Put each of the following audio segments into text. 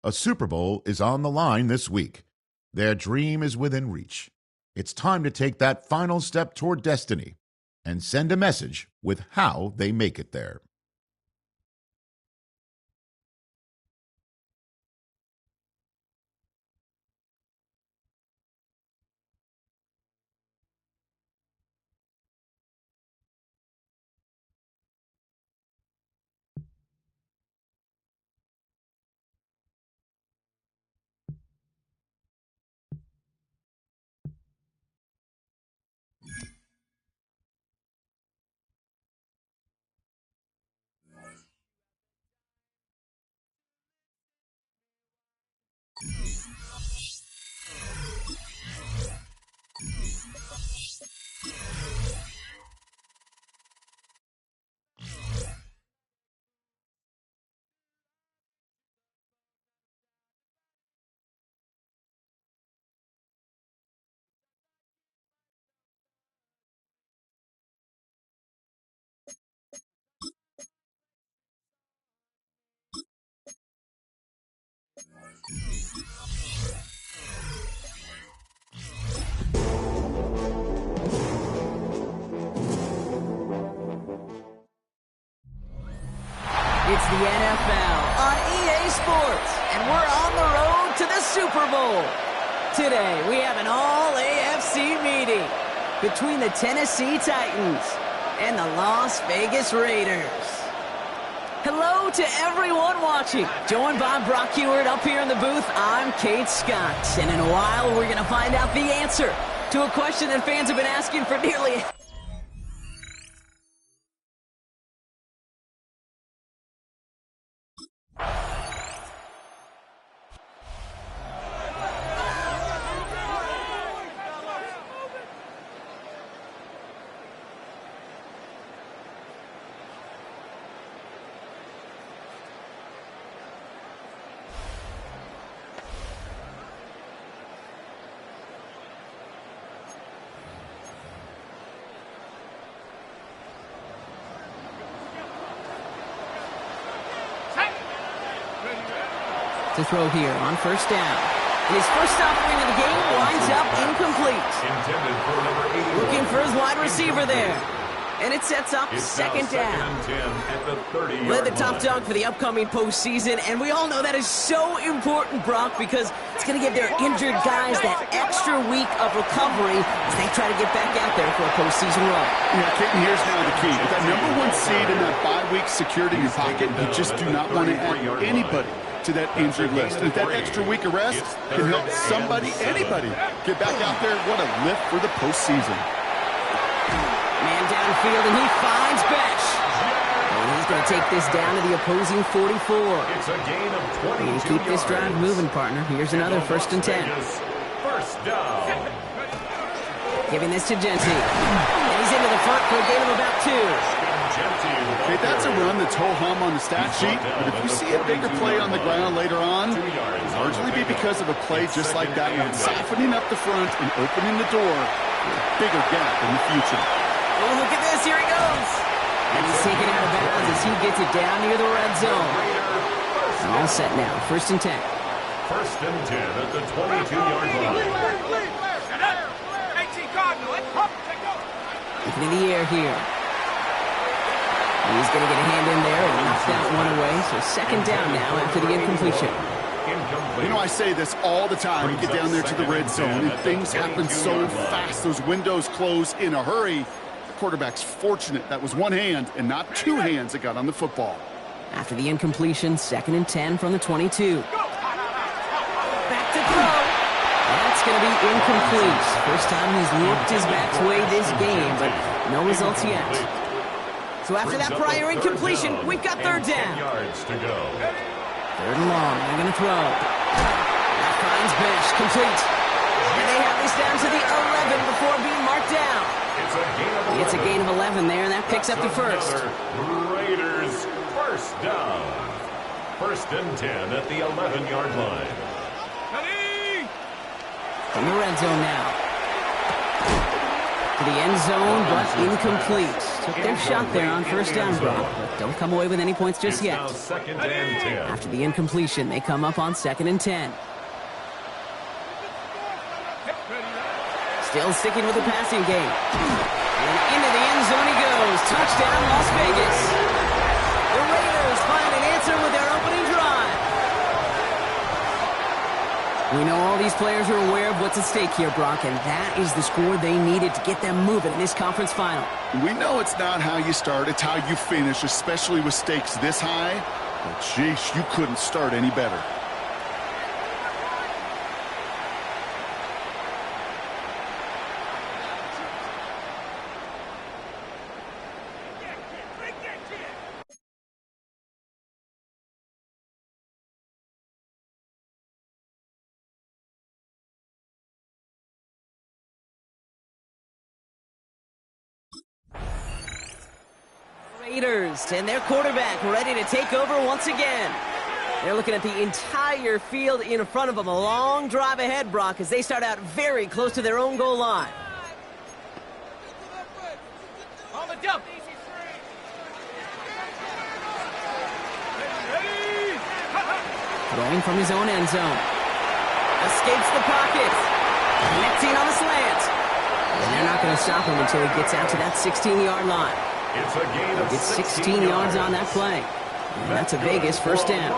A Super Bowl is on the line this week. Their dream is within reach. It's time to take that final step toward destiny and send a message with how they make it there. It's the NFL on EA Sports, and we're on the road to the Super Bowl. Today, we have an all-AFC meeting between the Tennessee Titans and the Las Vegas Raiders. Hello to everyone watching. Joined by Brock Heward up here in the booth, I'm Kate Scott. And in a while, we're going to find out the answer to a question that fans have been asking for nearly... to throw here on first down. And his first offering of the game winds up incomplete. Looking for his wide receiver there. And it sets up second down. Led the top dog for the upcoming postseason, and we all know that is so important, Brock, because it's going to give their injured guys that extra week of recovery as they try to get back out there for a postseason run. Yeah, Kitten, here's now the key. With that number one seed and that bye week secured in your pocket, you just do not want to add anybody to that injured list. And if that extra week of rest can help somebody, anybody, get back out there, what a lift for the postseason. Man downfield, and he finds Besh. And he's going to take this down to the opposing 44. It's a gain of 22 and keep this drive moving, partner. Here's another first and 10. First down. Giving this to Genty. And he's into the front for a gain of about 2. Okay, that's a run that's ho-hum on the stat sheet, but if you see a bigger play on the ground later on, it'll largely be because of a play just like that one, softening up the front and opening the door for a bigger gap in the future. Oh, look at this. Here he goes. And he's taken out of bounds as he gets it down near the red zone. All set now. First and 10. First and 10 at the 22-yard line. Looking in the air here. He's going to get a hand in there and knock that one away. So second down now after the incompletion. You know, I say this all the time. You get down there to the red zone, and things happen so fast. Those windows close in a hurry. The quarterback's fortunate that was one hand and not two hands that got on the football. After the incompletion, second and 10 from the 22. Back to throw. That's going to be incomplete. First time he's looked his back's way this game, but no results yet. So after that prior incompletion, we've got third down. Yards to go. Third and long. They're going to throw. That finds Besh. Complete. And they have this down to the 11 before being marked down. It's a gain of 11 there, and that picks up the first. Raiders first down. First and 10 at the 11-yard line. From the red zone now. To the end zone, but incomplete. took their shot there on first down, Brock, but don't come away with any points just yet. Second and 10. After the incompletion, they come up on 2nd and 10. Still sticking with the passing game. And into the end zone he goes. Touchdown, Las Vegas. The Raiders find an answer with their opening drive. We know all these players are aware of what's at stake here, Brock, and that is the score they needed to get them moving in this conference final. We know it's not how you start, it's how you finish, especially with stakes this high. But, jeez, you couldn't start any better. Raiders and their quarterback ready to take over once again. They're looking at the entire field in front of them. A long drive ahead, Brock, as they start out very close to their own goal line. On the jump. Throwing from his own end zone. Escapes the pocket. Connecting on the slant. And they're not going to stop him until he gets out to that 16-yard line. It's a gain of Gets 16 yards on that play. And that's a Vegas first down.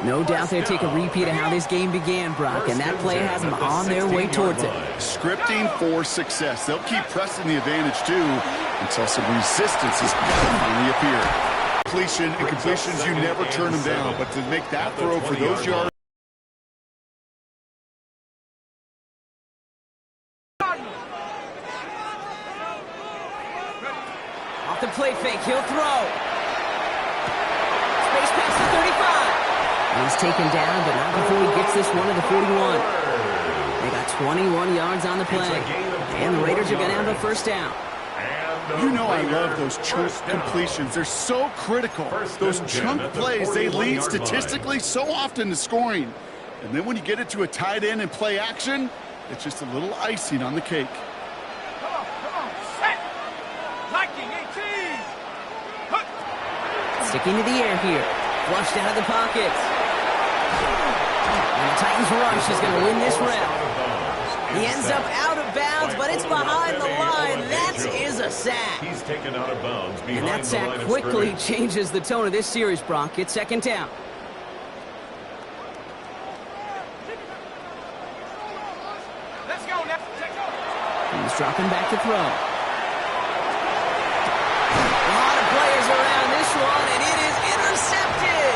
No doubt they'll take a repeat of how this game began, Brock, and that play has them on their way towards it. Scripting for success. They'll keep pressing the advantage, too, until some resistance is finally appear. Completion and completions, you never turn them down, but to make that throw for those yards. Off the play fake, he'll throw. Space pass to 35. He's taken down, but not before he gets this one to the 41. They got 21 yards on the play, and the Raiders are going to have a first down. You know I love those chunk completions. They're so critical. Those chunk plays, they lead statistically so often to scoring. And then when you get it to a tight end and play action, it's just a little icing on the cake. Come on, set. Liking 18. Sticking to the air here. Flushed out of the pocket. And the Titans rush is going to win this round. He ends up out of bounds, but it's behind the line. That is a sack. He's taken out of bounds behind And that sack quickly changes the tone of this series, Brock. It's second down. Let's go now. He's dropping back to throw. A lot of players around this one, and it is intercepted.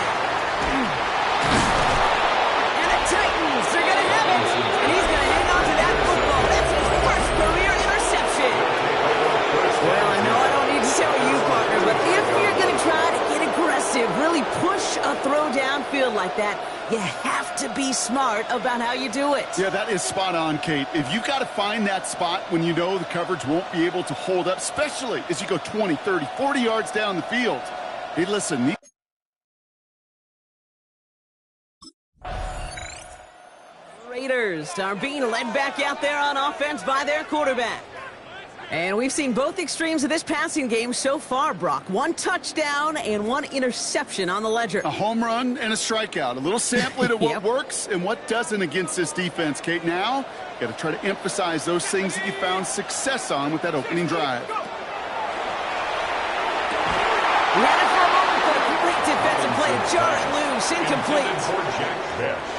And the Titans are going to have it. And he's going to hang on to that football. That's his first career interception. Well, I know I don't need to tell you, partner, but if you're going to try to get aggressive, really push a throw downfield like that, you have to be smart about how you do it. Yeah, that is spot on, Kate. If you got to find that spot when you know the coverage won't be able to hold up, especially as you go 20, 30, 40 yards down the field. Hey, listen. Raiders are being led back out there on offense by their quarterback. And we've seen both extremes of this passing game so far, Brock. One touchdown and one interception on the ledger. A home run and a strikeout. A little sampling of what Yep. works and what doesn't against this defense, Kate. Now, you got to try to emphasize those things that you found success on with that opening drive. Ran it for a moment, but a great defensive play to jar it loose, incomplete.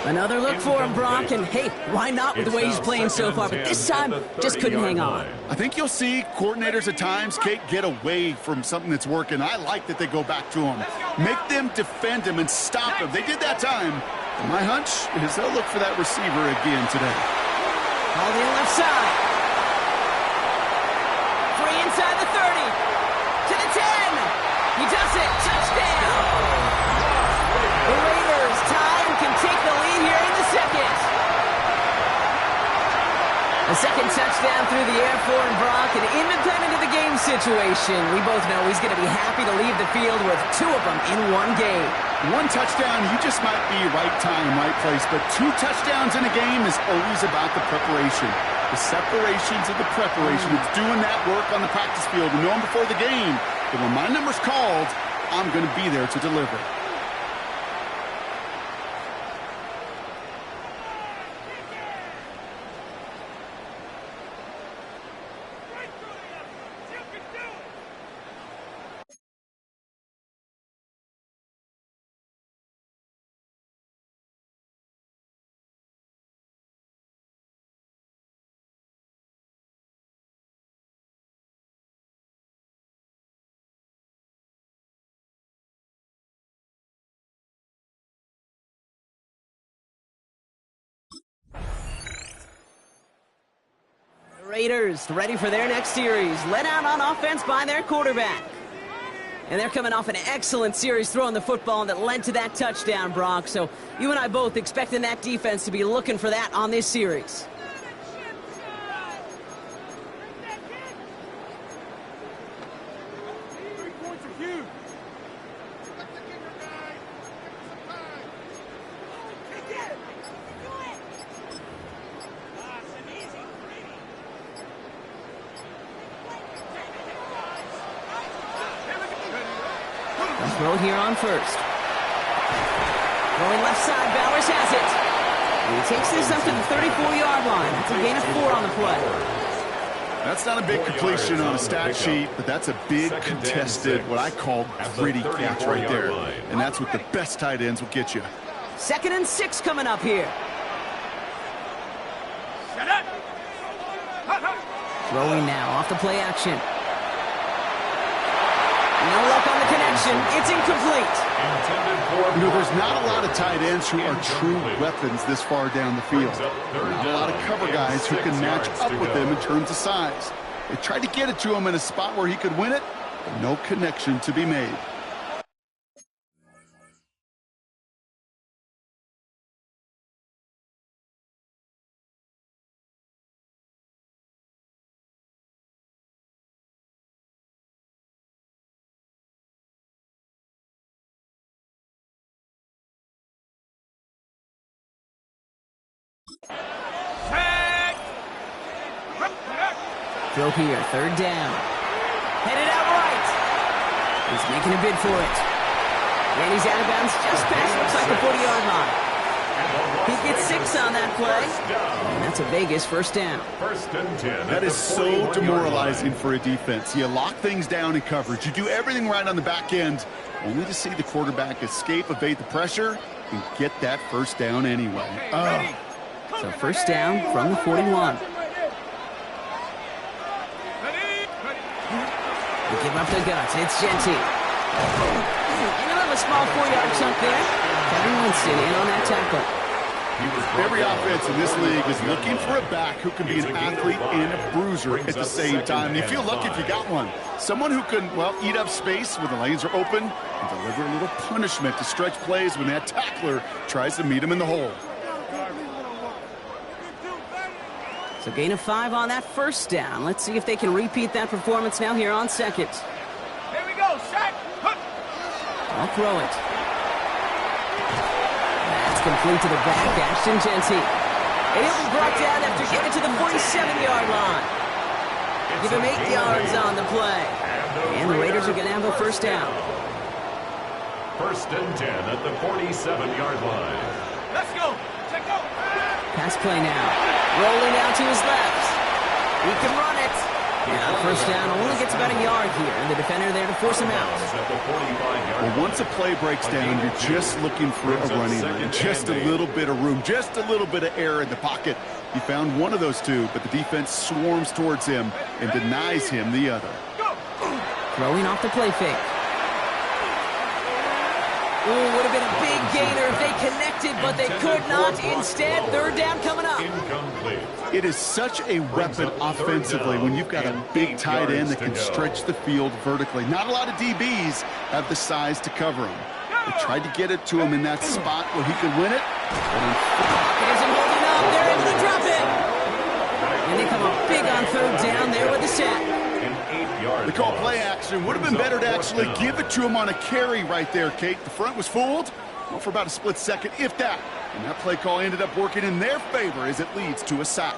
Another look for him, Brock, and hey, why not with the way he's playing so far? But this time, just couldn't hang on. I think you'll see coordinators at times, Kate, get away from something that's working. I like that they go back to him. Make them defend him and stop him. They did that time. And my hunch is they'll look for that receiver again today. All the left side. Free inside the 30. To the 10. He does it. Touchdown. The Raiders tie and can take the lead here in the second. A second touchdown through the air for Brock, and independent of the game situation, we both know he's going to be happy to leave the field with two of them in one game. One touchdown, you just might be right time, right place, but two touchdowns in a game is always about the preparation. The separations and the preparation. It's doing that work on the practice field and knowing before the game that when my number's called, I'm going to be there to deliver. Raiders ready for their next series, led out on offense by their quarterback. And they're coming off an excellent series throwing the football that led to that touchdown, Brock. So you and I both expecting that defense to be looking for that on this series. Throw here on first. Going left side, Bowers has it. And he takes this up to the 34-yard line. That's a gain of 4 on the play. That's not a big completion on a stat sheet, but that's a big contested, what I call gritty catch right there. And that's what the best tight ends will get you. 2nd and 6 coming up here. Throwing now off the play action. No luck on the connection. It's incomplete. You know, there's not a lot of tight ends who are true weapons this far down the field. Not a lot of cover guys who can match up with them in terms of size. They tried to get it to him in a spot where he could win it, but no connection to be made. Throw here, 3rd down. Headed out right. He's making a bid for it. And he's out of bounds just past, looks like the 40-yard line. He gets 6 on that play. And that's a Vegas 1st down. That is so demoralizing for a defense. You lock things down in coverage. You do everything right on the back end, only to see the quarterback escape, evade the pressure, and get that 1st down anyway. So 1st down from the 41. They give up the guts. It's Genty. And a small 4-yard chunk there. Kevin Winston in on that tackle. Every offense in this league is looking for a back who can be an athlete and a bruiser at the same time. You feel lucky if you got one. Someone who can, well, eat up space when the lanes are open and deliver a little punishment to stretch plays when that tackler tries to meet him in the hole. So gain of 5 on that 1st down. Let's see if they can repeat that performance now here on 2nd. Here we go, sack. I'll throw it. That's complete to the back, Ashton Genty. And he'll be brought down after getting to the 47-yard line. Give him 8 yards on the play. And the Raiders are going to have a 1st down. 1st and 10 at the 47-yard line. Let's go. Check go. Pass play now. Rolling out to his left. He can run it. Yeah, 1st down only gets about a yard here. And the defender there to force him out. Well, once a play breaks down, you're just looking for a running lane. Just a little bit of room. Just a little bit of air in the pocket. He found one of those two, but the defense swarms towards him and denies him the other. Throwing off the play fake. Ooh, would have been a big gainer if they connected, but they could not. Instead, 3rd down coming up. It is such a weapon offensively when you've got a big tight end that can stretch the field vertically. Not a lot of DBs have the size to cover him. They tried to get it to him in that spot where he could win it. Pocket isn't holding up. They're able to drop it. And they come up big on 3rd down there with the sack. They call play action. Would have been better to actually give it to him on a carry right there, Kate. The front was fooled, well, for about a split second, if that. And that play call ended up working in their favor as it leads to a sack.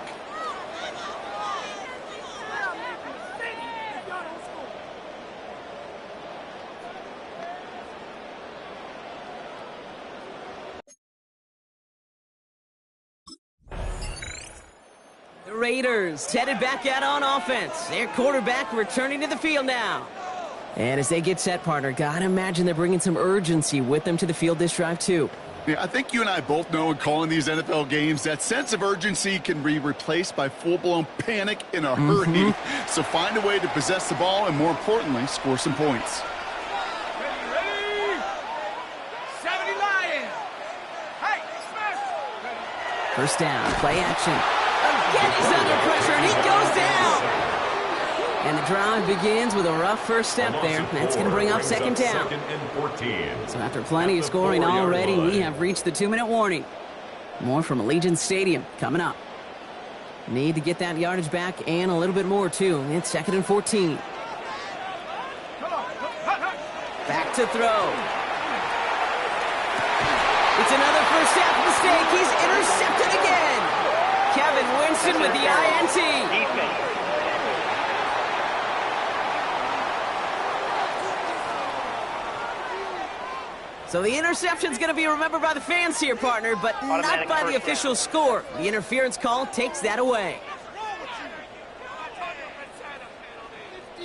Raiders headed back out on offense. Their quarterback returning to the field now. And as they get set, partner, gotta imagine they're bringing some urgency with them to the field this drive, too. Yeah, I think you and I both know in calling these NFL games that sense of urgency can be replaced by full-blown panic in a hurry. So find a way to possess the ball and, more importantly, score some points. Ready? 70 Lions. Hey, smash. First down, play action. Again, he's under pressure, and he goes down. And the drive begins with a rough first step there. That's going to bring up second down. So after plenty of scoring already, we have reached the 2-minute warning. More from Allegiant Stadium coming up. Need to get that yardage back and a little bit more, too. It's 2nd and 14. Back to throw. It's another first half mistake. He's intercepted again. Kevin Winston with the INT. So the interception's going to be remembered by the fans here, partner, but not by the official score. The interference call takes that away.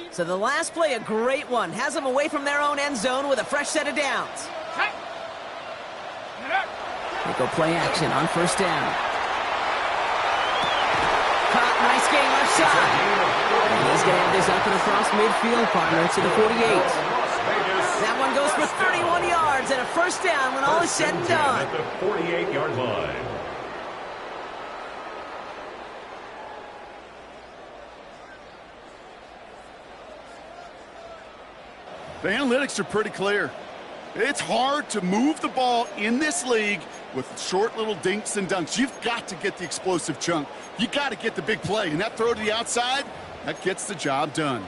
So the last play, a great one. Has them away from their own end zone with a fresh set of downs. They go play action on first down. Caught, nice game left side. And he's going to have this up and across midfield, partner, to the 48. That one goes for 31 yards and a first down when all is said and done. At the 48-yard line. The analytics are pretty clear. It's hard to move the ball in this league with short little dinks and dunks. You've got to get the explosive chunk. You got to get the big play. And that throw to the outside, that gets the job done.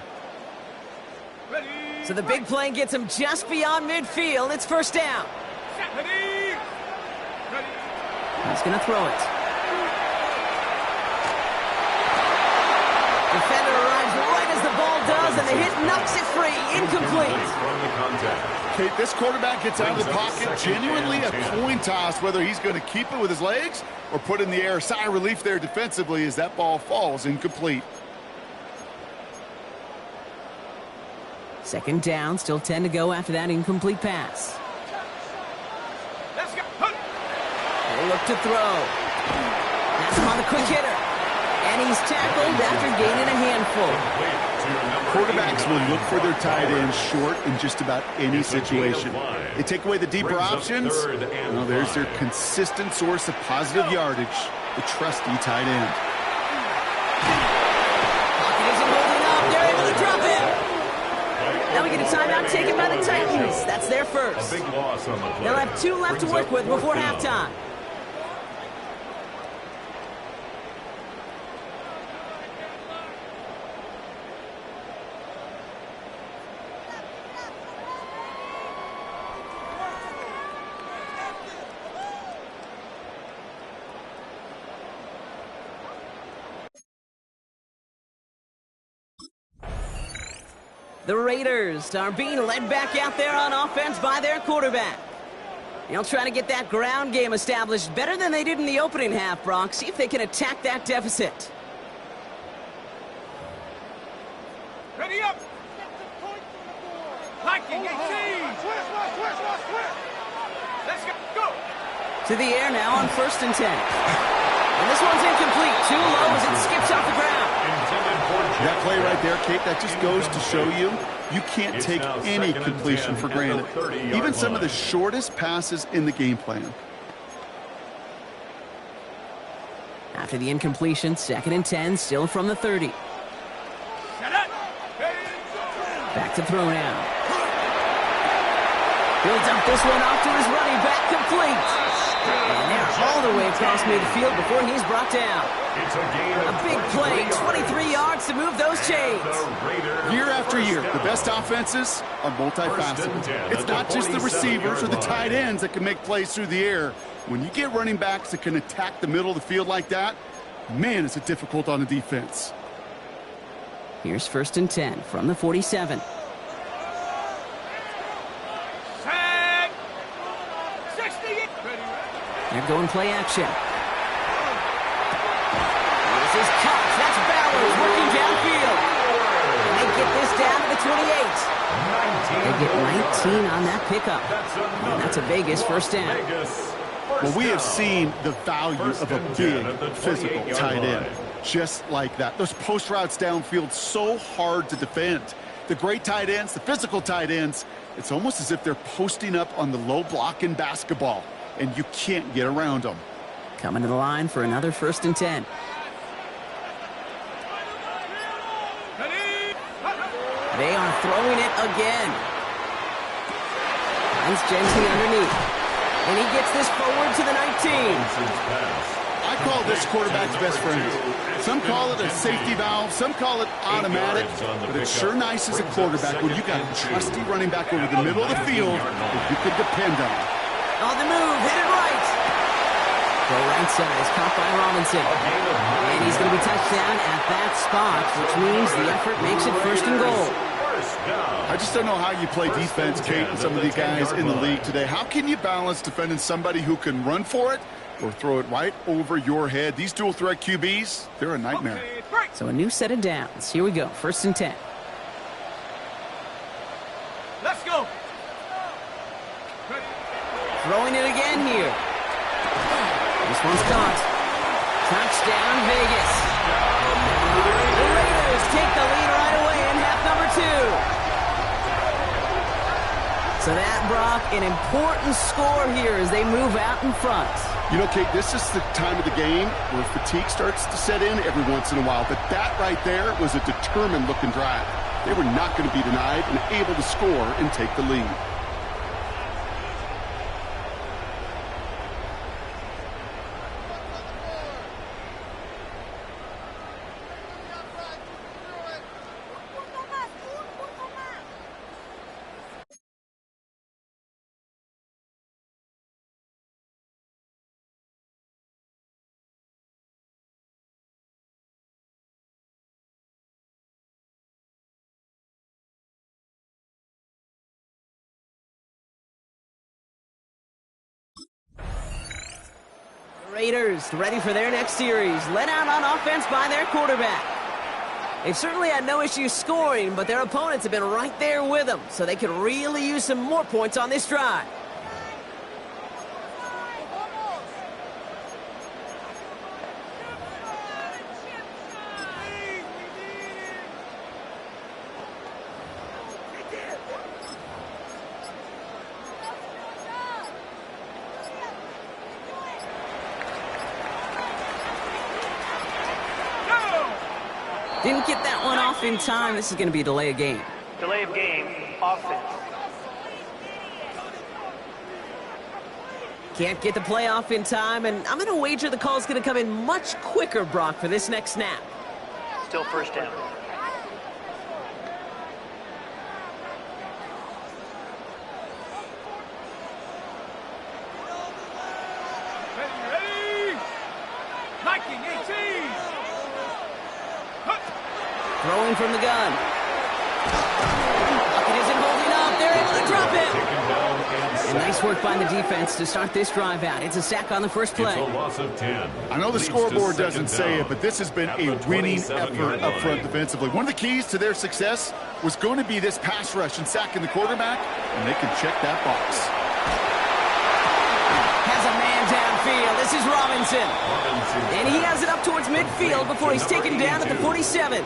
So the big play gets him just beyond midfield. It's first down. He's going to throw it. Defender arrives right as the ball does, and the hit knocks it free. Incomplete. Kate, this quarterback gets out of the pocket. Genuinely a coin toss whether he's going to keep it with his legs or put it in the air. Sigh of relief there defensively as that ball falls incomplete. Second down, still 10 to go after that incomplete pass. Let's go. They look to throw. That's him on the quick hitter. And he's tackled after gaining a handful. Quarterbacks will look for their tight end short in just about any situation. They take away the deeper options. Well, there's their consistent source of positive yardage, the trusty tight end. Pocket isn't holding up. They're able to drop it. Now we get a timeout taken by the Titans. That's their first. They'll have 2 left to work with before halftime. The Raiders are being led back out there on offense by their quarterback. They'll try to get that ground game established better than they did in the opening half, Brock. See if they can attack that deficit. Ready up. Hiking 18. Let's go. To the air now on 1st and 10. And this one's incomplete. Too low as it skips off the ground. That play right there, Kate, that just goes to show you can't take any completion for granted. Even some of the shortest passes in the game plan. After the incompletion, 2nd and 10, still from the 30. Back to throw now. He'll dump this one off to his running back, complete. And they're all the way across midfield before he's brought down. A big play, 23 yards to move those chains. Year after year, the best offenses are multifaceted. It's not just the receivers or the tight ends that can make plays through the air. When you get running backs that can attack the middle of the field like that, man, is it difficult on the defense. Here's 1st and 10 from the 47. Set. 60. They're going play action. This is caught. goes, working downfield. And they get this down to the 28. They get 19 on that pickup. And that's a Vegas first down. Well, we have seen the value of a big, physical tight end. Just like that. Those post routes downfield, so hard to defend. The great tight ends, the physical tight ends, it's almost as if they're posting up on the low block in basketball, and you can't get around them. Coming to the line for another 1st and 10. They are throwing it again. Nice gently underneath. And he gets this forward to the 19. I call this quarterback's best friend. Some call it a safety valve, some call it automatic, but it's sure nice as a quarterback when you got a trusty running back over the middle of the field that you can depend on. On the move, headed right. The right side is caught by Robinson. And he's going to be touched down at that spot, which means the effort makes it 1st and goal. I just don't know how you play defense, Kate, and some of the guys in the league today. How can you balance defending somebody who can run for it or throw it right over your head? These dual threat QBs, they're a nightmare. So a new set of downs. Here we go, 1st and 10. Let's go. Throwing it again here. This one's caught. Touchdown, Vegas. The Raiders take the lead right away in half number 2. So that, Brock, an important score here as they move out in front. You know, Kate, this is the time of the game where fatigue starts to set in every once in a while. But that right there was a determined-looking drive. They were not going to be denied and able to score and take the lead. Raiders ready for their next series, led out on offense by their quarterback. They've certainly had no issues scoring, but their opponents have been right there with them, so they could really use some more points on this drive. Didn't get that one off in time. This is going to be a delay of game. Delay of game, offense. Can't get the play off in time, and I'm going to wager the call is going to come in much quicker, Brock, for this next snap. Still 1st down. Ready? Liking 18. Throwing from the gun. It isn't holding up. They're able to drop it. And nice work by the defense to start this drive out. It's a sack on the first play. It's a loss of 10. I know the scoreboard doesn't say it, but this has been a winning effort up front defensively. One of the keys to their success was going to be this pass rush and sacking the quarterback, and they can check that box. Has a man downfield. This is Robinson. And he has it up towards midfield before he's taken down at the 47.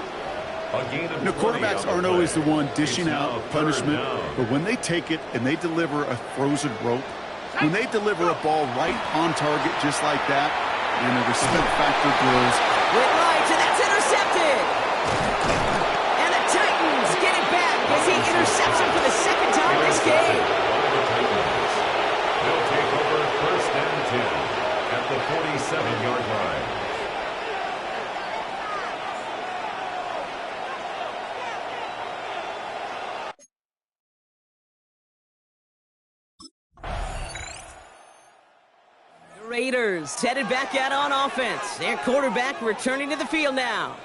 You know, quarterbacks aren't always the one dishing out punishment, but when they take it and they deliver a frozen rope, when they deliver a ball right on target just like that, and the respect factor grows. With right, and that's intercepted. And the Titans get it back as he intercepts him for the 2nd time this game. They'll take over 1st and 10 at the 47-yard line. Raiders headed back out on offense. Their quarterback returning to the field now.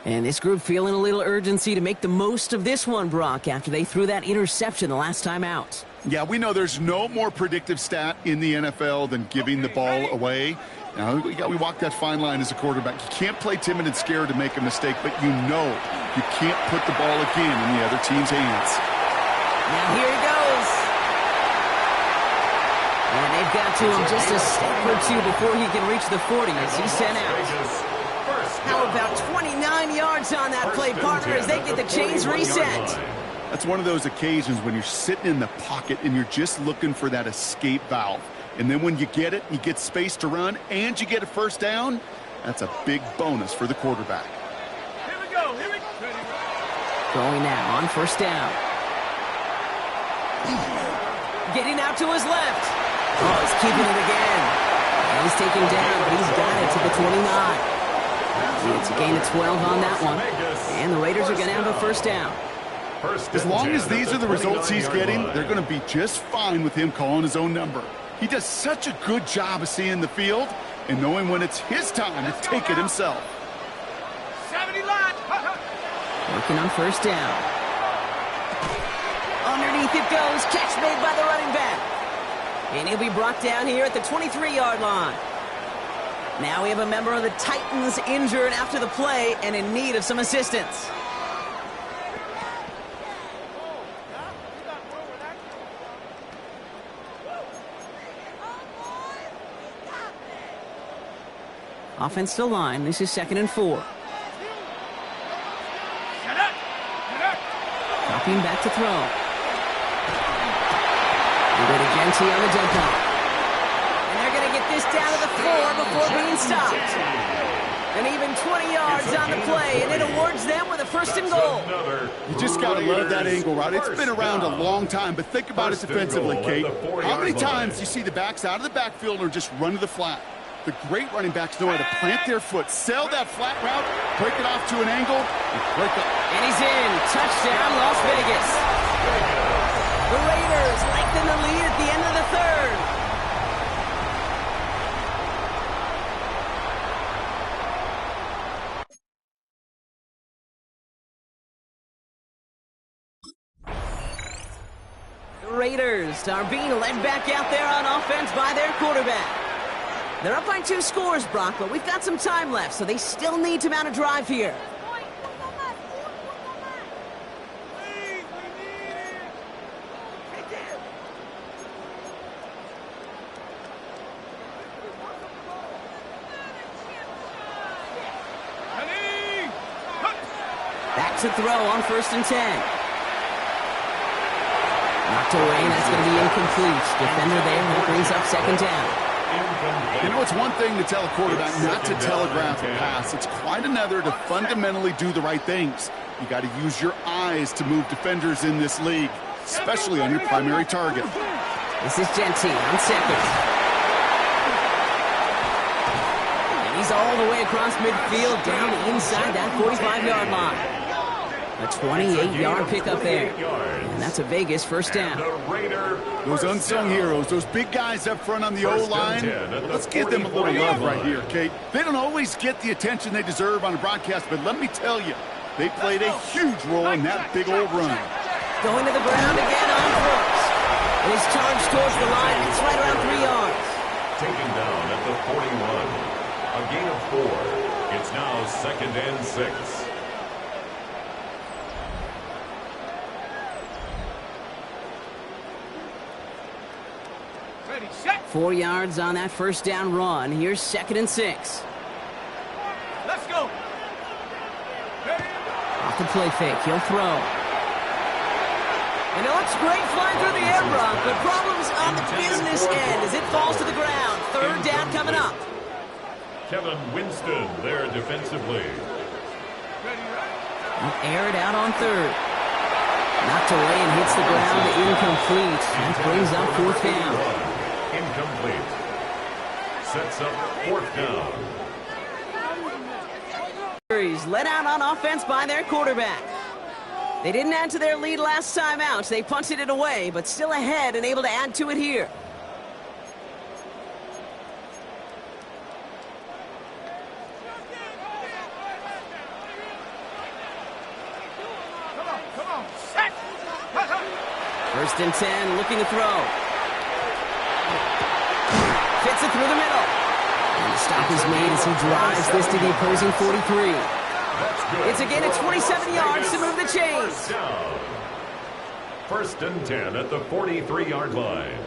And this group feeling a little urgency to make the most of this one, Brock, after they threw that interception the last time out. Yeah, we know there's no more predictive stat in the NFL than giving the ball away. Now, we walk that fine line as a quarterback. You can't play timid and scared to make a mistake, but you know you can't put the ball again in the other team's hands. Now here he goes. And they've got to him just a step or two before he can reach the 40 as he's sent out. How about 29 yards on that play, partner, as they get the chains reset? That's one of those occasions when you're sitting in the pocket and you're just looking for that escape valve. And then when you get it, you get space to run, and you get a first down, that's a big bonus for the quarterback. Here we go. Going now on first down. Getting out to his left. Oh, he's keeping it again. And he's taken down, but he's got it to the 29. It's a gain of 12 on that one. And the Raiders are going to have a first down. As long as these are the results he's getting, they're going to be just fine with him calling his own number. He does such a good job of seeing the field and knowing when it's his time to take it himself. 70 line. Working on first down. Underneath it goes. Catch made by the running back. And he'll be brought down here at the 23-yard line. Now we have a member of the Titans injured after the play and in need of some assistance. Offensive line, this is 2nd and 4. Dropping back to throw. We go to Gente on the dead ball. And they're going to get this down to the 4 before being stopped. And even 20 yards on the play, and it awards them with a 1st and goal. You just got to love that angle, right? It's been around a long time, but think about it defensively, Kate. How many times do you see the backs out of the backfield or just run to the flat? The great running backs know how to plant their foot, sell that flat route, break it off to an angle, and break up. And he's in. Touchdown, Las Vegas. The Raiders lengthen the lead at the end of the 3rd. The Raiders are being led back out there on offense by their quarterback. They're up by 2 scores, Brock, but we've got some time left, so they still need to mount a drive here. Back to throw on 1st and 10. Knocked away, and that's going to be incomplete. Defender there, that brings up 2nd down. You know, it's one thing to tell a quarterback not to telegraph a pass. It's quite another to fundamentally do the right things. You got to use your eyes to move defenders in this league, especially on your primary target. This is Gente on 2nd. And he's all the way across midfield, down inside that 45-yard line. A 28-yard pickup there. And that's a Vegas 1st down. Those unsung heroes, those big guys up front on the O-line, let's give them a little love right here, Kate. They don't always get the attention they deserve on a broadcast, but let me tell you, they played a huge role in that big old run. Going to the ground again on foot. And he's charged towards the line. It's right around 3 yards. Taken down at the 41. A gain of 4. It's now 2nd and 6. 4 yards on that 1st down run. Here's 2nd and 6. Let's go. Off the play fake, he'll throw. And it looks great flying through the air, Brock, but problems on the business end as it falls to the ground. 3rd down coming up. Kevin Winston there defensively. Air it out on 3rd. Knocked away and hits the ground, incomplete. That brings up 4th down. Incomplete. Sets up 4th down. Let out on offense by their quarterback. They didn't add to their lead last time out. They punted it away, but still ahead and able to add to it here. Come on. Set. 1st and 10, looking to throw. Fits it through the middle. And the stop is made as he drives this to the opposing 43. It's again at 27 yards to move the chains. First and 10 at the 43-yard line.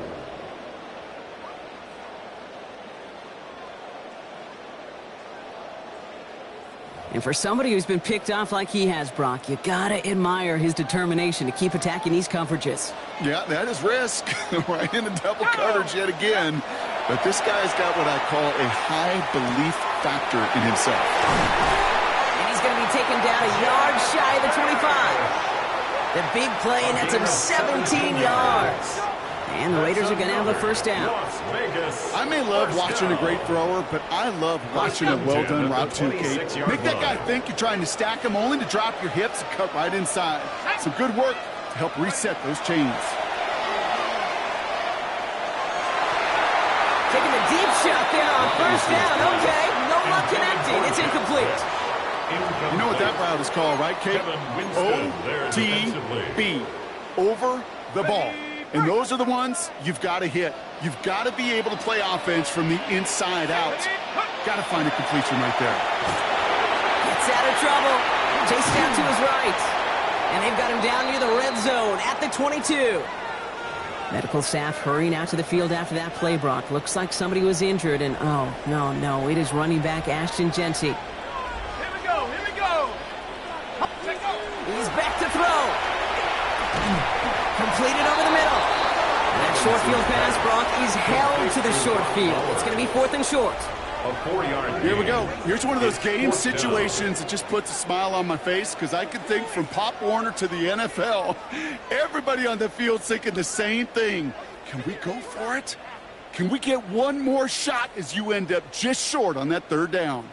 And for somebody who's been picked off like he has, Brock, you gotta admire his determination to keep attacking these coverages. Yeah, that is risk. Right in the double coverage yet again. But this guy's got what I call a high belief factor in himself. And he's going to be taken down a yard shy of the 25. The big play nets him 17 yards. And the Raiders are going to have a first down. I may love watching a great thrower, but I love watching a well-done route to Kate. Make that guy think you're trying to stack him only to drop your hips and cut right inside. Some good work to help reset those chains. Taking a deep shot there on first down. Okay, no luck connecting. It's incomplete. You know what that route is called, right, Kate? OTB. Over the ball. And those are the ones you've got to hit. You've got to be able to play offense from the inside out. Got to find a completion right there. Gets out of trouble. Chased down to his right. And they've got him down near the red zone at the 22. Medical staff hurrying out to the field after that play, Brock. Looks like somebody was injured, and oh, no, it is running back Ashton Genty. Here we go. He's back to throw. Completed over the middle. And that short field pass, Brock, is held to the short field. It's going to be 4th and short. A 4-yard. Here we go. Here's one of those game situations that just puts a smile on my face because I can think from Pop Warner to the NFL. Everybody on the field's thinking the same thing. Can we go for it? Can we get one more shot as you end up just short on that third down?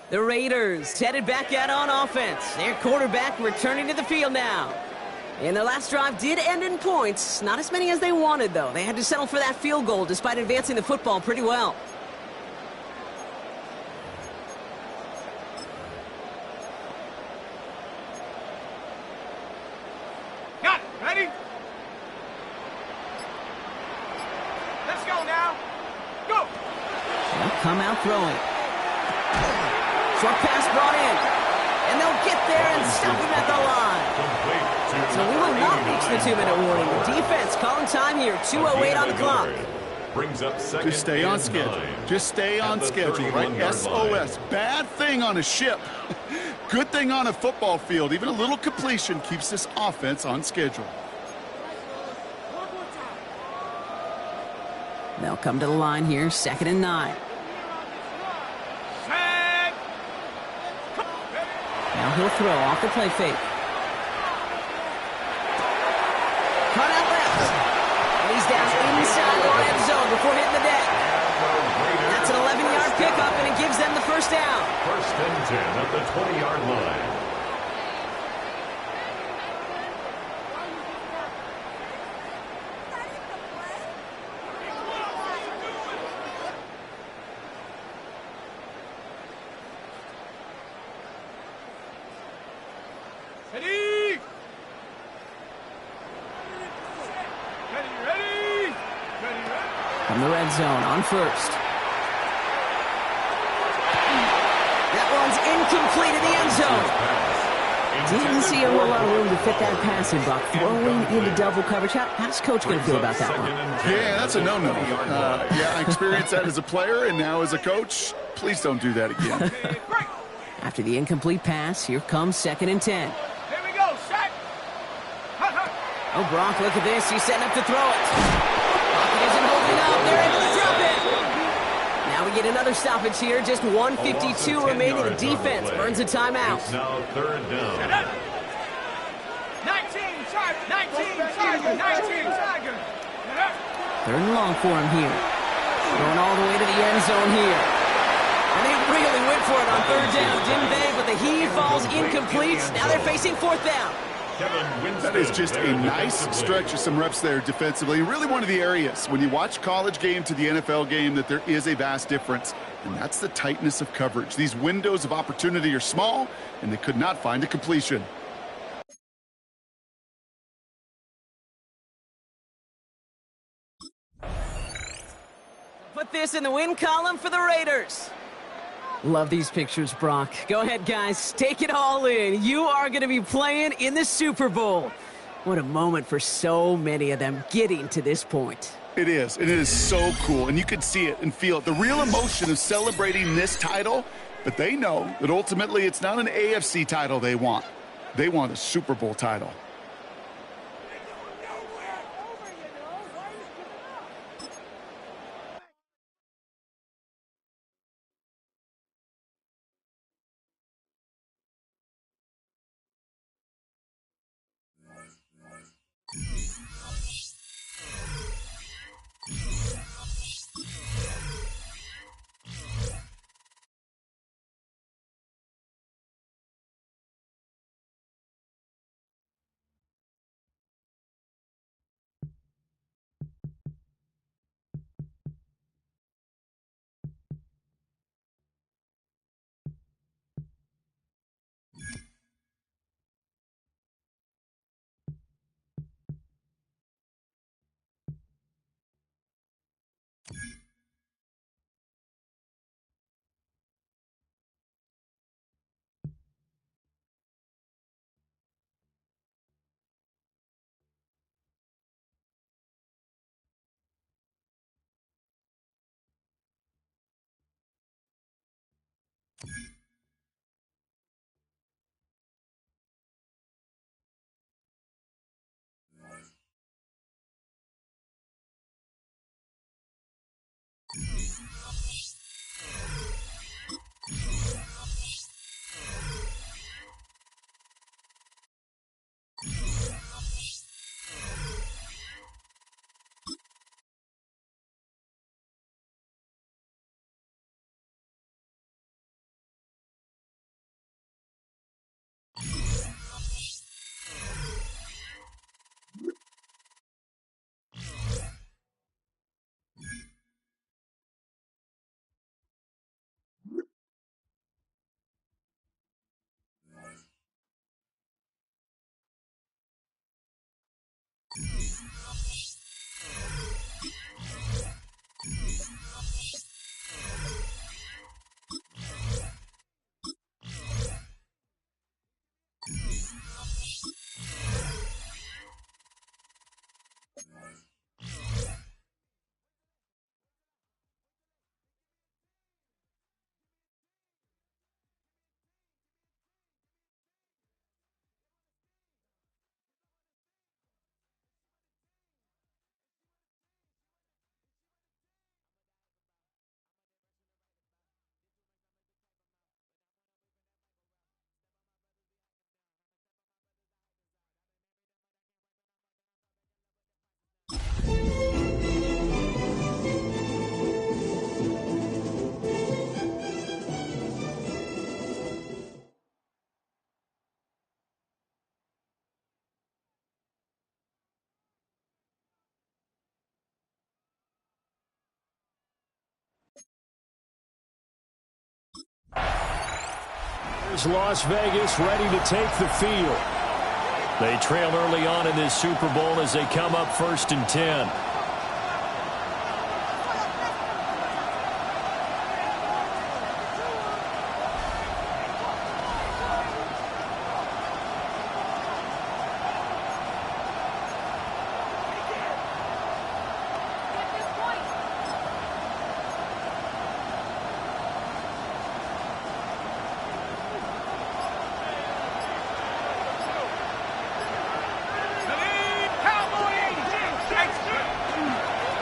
The Raiders headed back out on offense. Their quarterback returning to the field now. And their last drive did end in points. Not as many as they wanted, though. They had to settle for that field goal despite advancing the football pretty well. Got it. Ready? Let's go now. Go. They'll come out throwing. Short pass brought in. And they'll get there and stop him at the line. So we will not reach the 2-minute warning. The defense calling time here. 2:08 on the clock. Brings up Just stay on schedule. Just stay on schedule, right? SOS. Bad thing on a ship. Good thing on a football field. Even a little completion keeps this offense on schedule. They'll come to the line here. 2nd and 9. Set. Now he'll throw off the play fake. Cut out left. And he's down inside the red zone before hitting the deck. That's an 11-yard pickup, and it gives them the first down. First and 10 at the 20-yard line. Ready? Ready? From the red zone on first. That one's incomplete in the end zone. Didn't see a whole lot of room to fit that pass in, Buck. Throwing into double coverage. How's Coach going to feel about that one? Yeah, that's a no-no. Yeah, I experienced that as a player and now as a coach. Please don't do that again. After the incomplete pass, here comes 2nd and 10. Here we go. Set. Oh, Brock, look at this. He's setting up to throw it. Pocket isn't holding up. They're able to drop it. Now we get another stoppage here. Just 1:52 remaining. The defense burns a timeout. It's now 3rd down. 19 Tiger. 19 Tiger. 19 Tiger. 3rd and long for him here. Going all the way to the end zone here. And they really went for it on 3rd down, didn't they? But the heave falls incomplete. Now they're facing 4th down. That is just a nice stretch of some reps there defensively. Really one of the areas when you watch college game to the NFL game that there is a vast difference. And that's the tightness of coverage. These windows of opportunity are small, and they could not find a completion. this in the win column for the Raiders. Love these pictures, Brock. Go ahead, guys. Take it all in. You are going to be playing in the Super Bowl. What a moment for so many of them getting to this point. It is, and it is so cool, and you can see it and feel it. The real emotion of celebrating this title, but they know that ultimately it's not an AFC title they want. They want a Super Bowl title. Here's Las Vegas ready to take the field. They trail early on in this Super Bowl as they come up 1st and 10.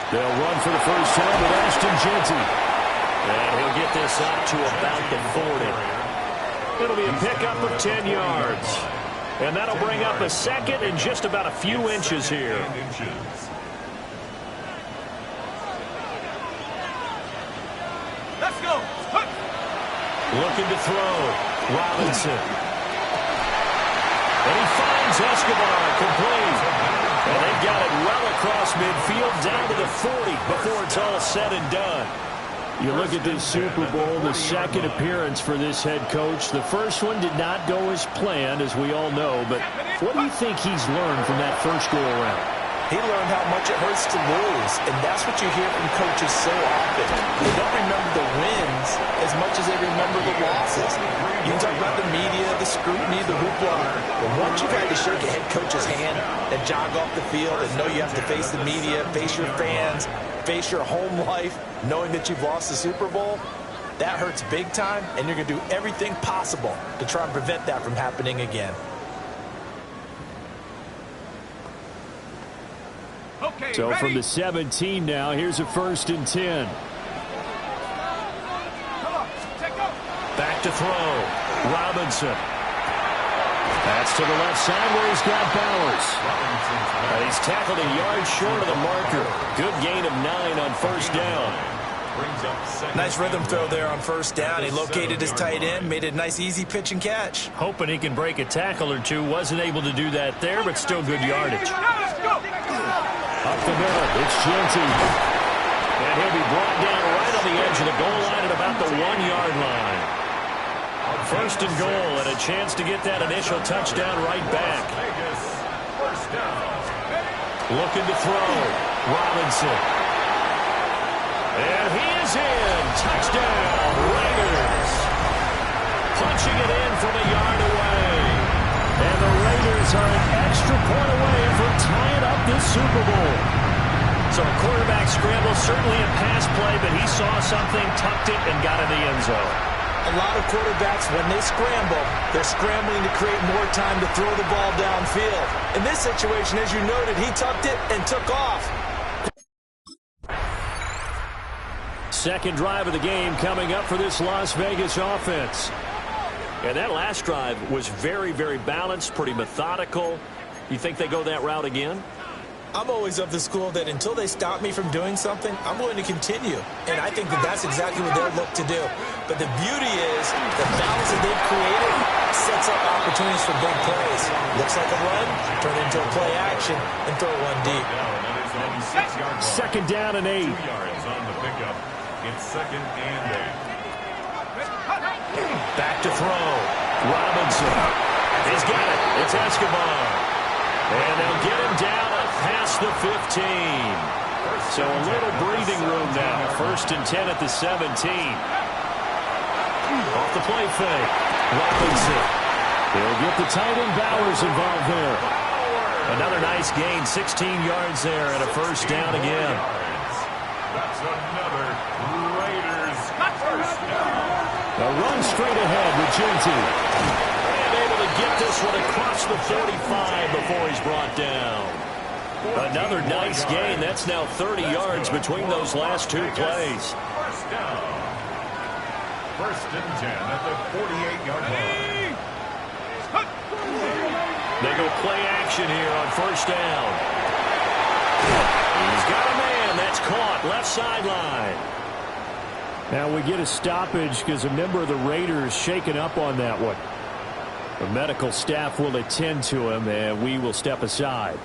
They'll run for the first time with Ashton Jeanty. And he'll get this up to about the 40. It'll be a pickup of 10 yards. And that'll bring up a second and just about a few inches here. Let's go. Looking to throw. Robinson. And he finds Escobar complete. And they've got it well across midfield down to the 40 before it's all said and done. You look at this Super Bowl, the second appearance for this head coach. The first one did not go as planned, as we all know. But what do you think he's learned from that first go-around? He learned how much it hurts to lose, and that's what you hear from coaches so often. They don't remember the wins as much as they remember the losses. You can talk about the media, the scrutiny, the hoopla, but once you've had to shake a head coach's hand and jog off the field and know you have to face the media, face your fans, face your home life, knowing that you've lost the Super Bowl, that hurts big time, and you're going to do everything possible to try and prevent that from happening again. Okay, So ready? from the 17 now, here's a 1st and 10. Come on, take off. Back to throw. Robinson. That's to the left side where he's got Bowers. And he's tackled a yard short of the marker. Good gain of 9 on 1st down. Nice rhythm throw there on 1st down. He located his tight end, made it a nice easy pitch and catch. Hoping he can break a tackle or two. Wasn't able to do that there, but still good yardage. Now let's go. Up the middle, it's Genty. And he'll be brought down right on the edge of the goal line at about the 1-yard line. 1st and goal, and a chance to get that initial touchdown right back. Looking to throw. Robinson. And he is in. Touchdown, Raiders. Punching it in from a yard away. And the Raiders are an extra point away from tying up this Super Bowl. So a quarterback scramble, certainly a pass play, but he saw something, tucked it, and got in the end zone. A lot of quarterbacks, when they scramble, they're scrambling to create more time to throw the ball downfield. In this situation, as you noted, he tucked it and took off. Second drive of the game coming up for this Las Vegas offense. And that last drive was very, very balanced, pretty methodical. You think they go that route again? I'm always of the school that until they stop me from doing something, I'm going to continue. And I think that that's exactly what they'll look to do. But the beauty is the balance that they've created sets up opportunities for big plays. Looks like a run, turn into a play action, and throw one deep. 2nd down and 8. 2 yards on the pickup. It's 2nd and 8. Back to throw. Robinson. He's got it. It's Escobar. And they'll get him down up past the 15. So a little breathing room now. 1st and 10 at the 17. Off the play fake. Robinson. They'll get the tight end Bowers involved there. Another nice gain. 16 yards there and a 1st down again. That's another Raiders 1st down. A run straight ahead with Genty. And able to get this one across the 45 before he's brought down. Another nice gain. That's now 30 yards between those last 2 plays. 1st down. 1st and 10 at the 48-yard line. They go play action here on 1st down. He's got a man. That's caught. Left sideline. Now we get a stoppage because a member of the Raiders shaken up on that one. The medical staff will attend to him, and we will step aside.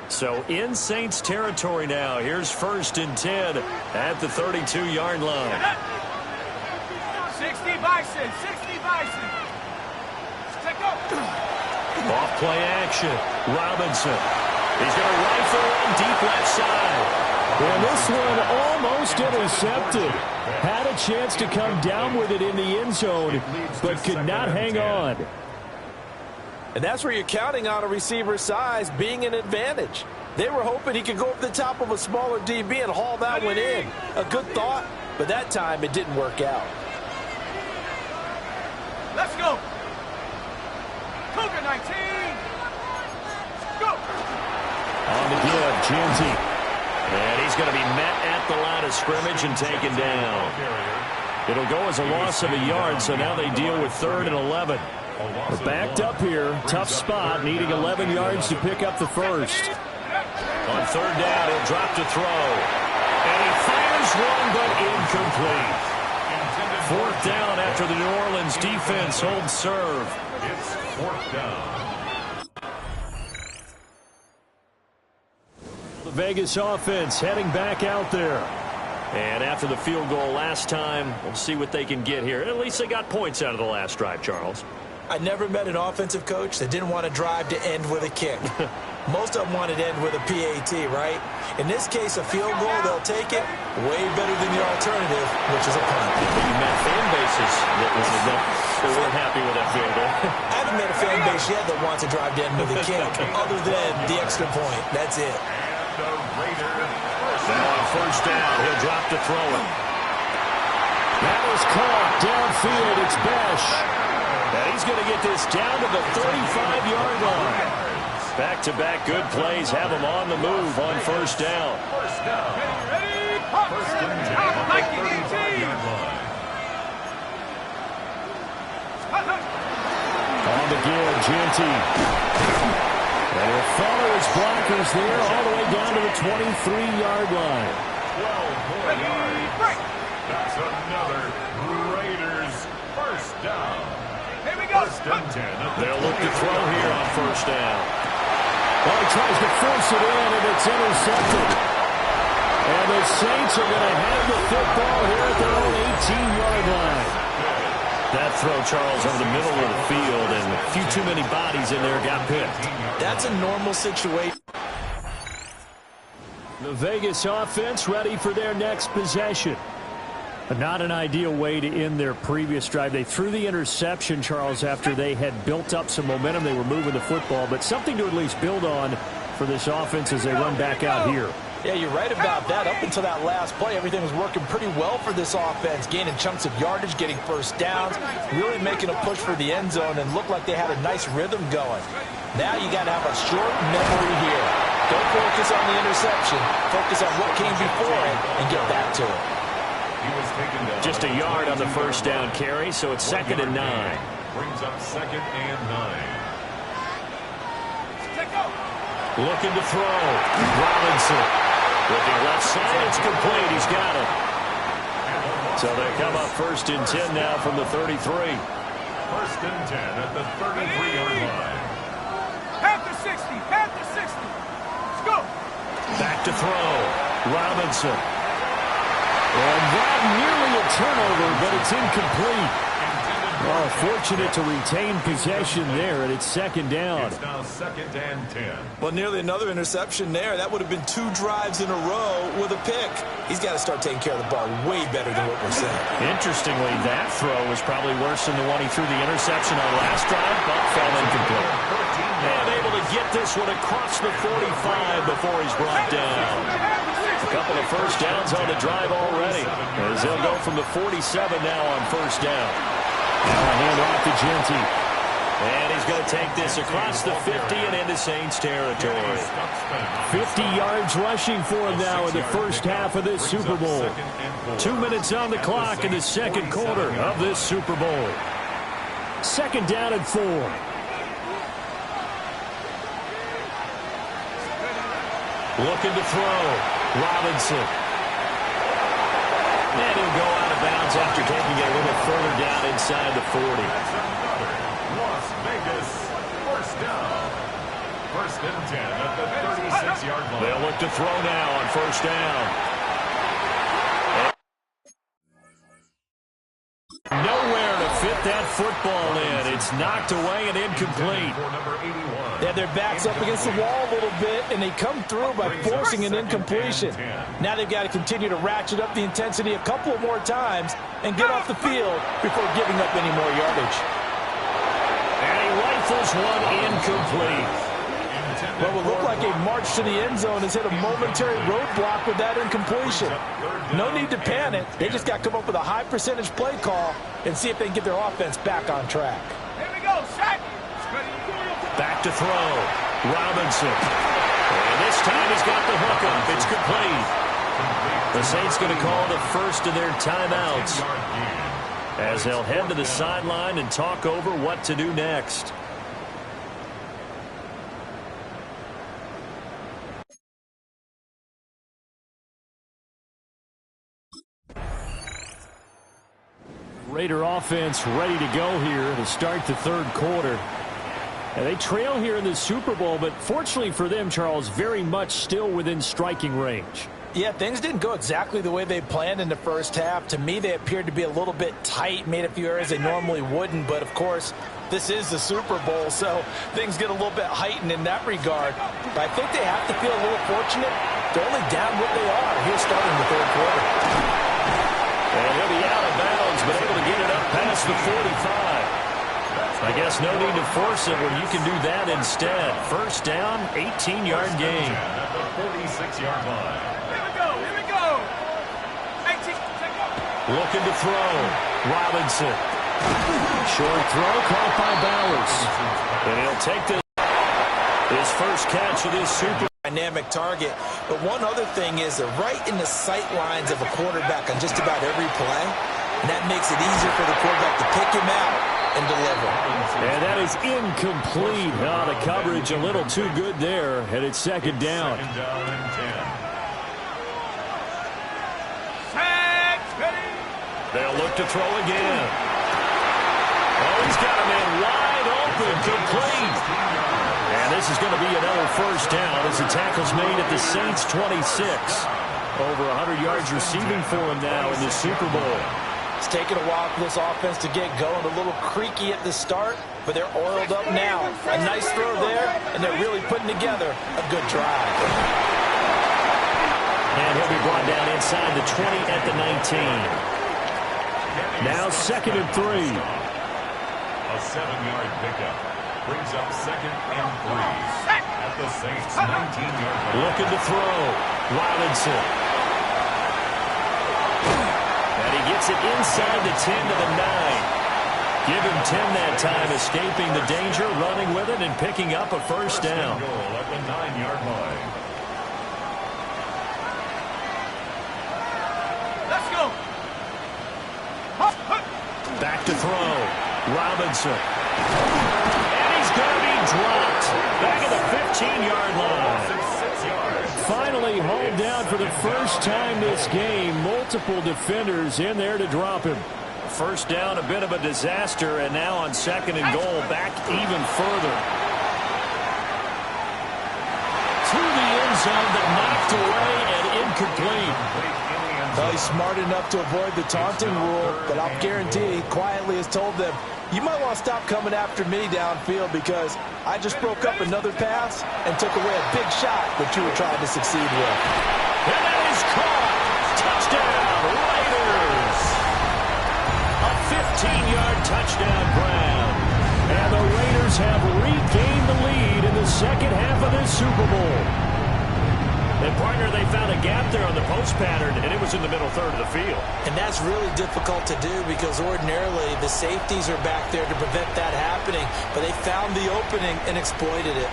So in Saints territory now. Here's 1st and 10 at the 32-yard line. 60 Bison, 60 Bison. Take off. Off play action. Robinson. He's going to rifle one deep left side. And this one almost intercepted. Had a chance to come down with it in the end zone, but could not hang on. And that's where you're counting on a receiver's size being an advantage. They were hoping he could go up the top of a smaller DB and haul that one in. A good thought, but that time it didn't work out. Let's go. Cougar 19. Go. On the give, Genty. And he's going to be met at the line of scrimmage and taken down. It'll go as a loss of a yard, so now they deal with 3rd and 11. We're backed up here. Tough spot, needing 11 yards to pick up the 1st. On 3rd down, he'll drop to throw. And he fires one, but incomplete. 4th down after the New Orleans defense holds serve. It's 4th down. The Vegas offense heading back out there. And after the field goal last time, we'll see what they can get here. At least they got points out of the last drive, Charles. I never met an offensive coach that didn't want to drive to end with a kick. Most of them wanted to end with a PAT, right? In this case, a field goal, they'll take it way better than the alternative, which is a punt. You met fan bases that weren't happy with that field goal. I haven't met a fan base yet that wants to drive to end with a kick, other than the extra point. That's it. Now on first down, he'll drop to throw it. That was caught downfield. It's Besh. And he's going to get this down to the 35-yard line. Back-to-back good plays have him on the move on first down. First down. Ready? First and 10 on the 35-yard line. On the give, Genty. And he'll follow his blockers there all the way down to the 23-yard line. 12 more yards. That's another Raiders first down. Here we go. First and 10. They'll look to throw here on first down. Well, he tries to force it in, and it's intercepted. And the Saints are going to have the football here at their own 18-yard line. That throw, Charles, over the middle of the field, and a few too many bodies in there got picked. That's a normal situation. The Vegas offense ready for their next possession. But not an ideal way to end their previous drive. They threw the interception, Charles, after they had built up some momentum. They were moving the football, but something to at least build on for this offense as they run back out here. Yeah, you're right about that. Up until that last play, everything was working pretty well for this offense, gaining chunks of yardage, getting first downs, really making a push for the end zone, and looked like they had a nice rhythm going. Now you got to have a short memory here. Don't focus on the interception. Focus on what came before it and get back to it. Just a yard on the first down carry, so it's 2nd and 9. Brings up 2nd and 9. Looking to throw. Robinson. Looking left side. It's complete. He's got it. So they come up 1st and 10 now from the 33. 1st and 10 at the 33-yard line. Panther 60. Panther 60. Let's go. Back to throw. Robinson. And that nearly a turnover, but it's incomplete. Oh, fortunate to retain possession there, and it's 2nd down. It's now 2nd and 10. Well, nearly another interception there. That would have been 2 drives in a row with a pick. He's got to start taking care of the ball way better than what we're saying. Interestingly, that throw was probably worse than the one he threw the interception on last drive, but fell incomplete. And able to get this one across the 45 before he's brought down. A couple of first downs on the drive already, as they'll go from the 47 now on first down. Now a hand off to Genty. And he's going to take this across the 50 and into Saints territory. 50 yards rushing for him now in the first half of this Super Bowl. 2 minutes on the clock in the second quarter of this Super Bowl. 2nd down and 4. Looking to throw. Robinson. And he'll go out of bounds after taking it a little further down inside the 40. Las Vegas, first down. 1st and 10 at the 36-yard line. They'll look to throw now on first down. Nowhere to fit that football in. It's knocked away and incomplete. They have their backs up against the wall a little bit, and they come through by forcing an incompletion. Now they've got to continue to ratchet up the intensity a couple more times and get off the field before giving up any more yardage. And he rifles one incomplete. Well, it looked like a march to the end zone has hit a momentary roadblock with that incompletion. No need to panic. They just got to come up with a high percentage play call and see if they can get their offense back on track. Here we go, Shaq. Back to throw. Robinson. And this time he's got the hook up. It's complete. The Saints going to call the first of their timeouts as they'll head to the sideline and talk over what to do next. Raider offense ready to go here to start the third quarter. And they trail here in the Super Bowl, but fortunately for them, Charles, very much still within striking range. Yeah, things didn't go exactly the way they planned in the first half. To me, they appeared to be a little bit tight, made a few errors they normally wouldn't. But, of course, this is the Super Bowl, so things get a little bit heightened in that regard. But I think they have to feel a little fortunate. They're only down what they are here starting the third quarter. And he'll be out of bounds, but able to get it up past the 45. I guess no need to force it when you can do that instead. First down, 18-yard gain. At the 46-yard line. Here we go. 18, Looking to throw. Robinson. Short throw caught by Bowers. And he'll take his first catch of this Super Bowl. Dynamic target. But one other thing is they're right in the sight lines of a quarterback on just about every play. And that makes it easier for the quarterback to pick him out and deliver. And that is incomplete. The coverage a little too good there, and it's second down. Second down and 10. set, ready. They'll look to throw again. Oh, he's got a man wide open, complete. And this is going to be another first down as the tackle's made at the Saints' 26. Over 100 yards receiving for him now in the Super Bowl. It's taken a while for this offense to get going. A little creaky at the start, but they're oiled up now. A nice throw there, and they're really putting together a good drive. And he'll be brought down inside the 20 at the 19. Now second and 3. A 7-yard pickup brings up second and 3 at the Saints' 19-yard line. Looking to throw. Robinson. And he gets it inside the 10 to the 9. Give him 10 that time, escaping the danger, running with it, and picking up a first down. Goal at the 9-yard line. Let's go. Back to throw. Robinson. And he's going to be dropped. Back at the 15-yard line. 6 yards. Finally hauled down for the first time this game. Multiple defenders in there to drop him. First down, a bit of a disaster, and now on second and goal, back even further. To the end zone, but knocked away and incomplete. Well, he's smart enough to avoid the taunting rule, but I'll guarantee quietly has told them, you might want to stop coming after me downfield because I just broke up another pass and took away a big shot that you were trying to succeed with. And that is caught. Touchdown, Raiders. A 15-yard touchdown grab. And the Raiders have regained the lead in the second half of this Super Bowl. And, partner, they found a gap there on the post pattern, and it was in the middle third of the field. And that's really difficult to do because ordinarily the safeties are back there to prevent that happening. But they found the opening and exploited it.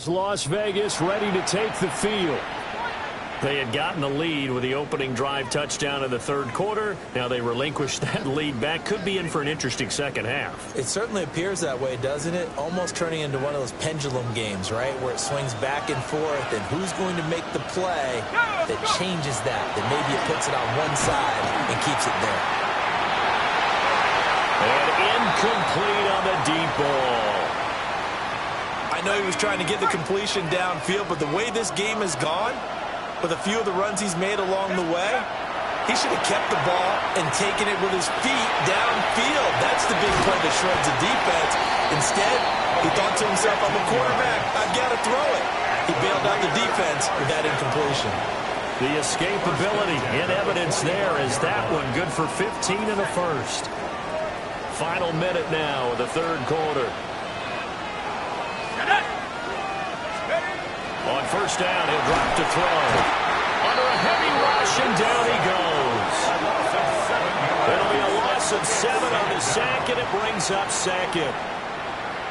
Las Vegas ready to take the field. They had gotten the lead with the opening drive touchdown in the third quarter. Now they relinquished that lead back. Could be in for an interesting second half. It certainly appears that way, doesn't it? Almost turning into one of those pendulum games, right? Where it swings back and forth, and who's going to make the play that changes that maybe it puts it on one side and keeps it there. And incomplete on the deep ball. I know he was trying to get the completion downfield, but the way this game has gone, with a few of the runs he's made along the way, he should have kept the ball and taken it with his feet downfield. That's the big play that shreds the defense. Instead, he thought to himself, I'm a quarterback, I've got to throw it. He bailed out the defense with that incompletion. The escapability in evidence there is that one good for 15 in the first. Final minute now of the third quarter. On first down, he'll drop to throw. Under a heavy rush, and down he goes. It'll be a loss of 7 on the sack, and it brings up second.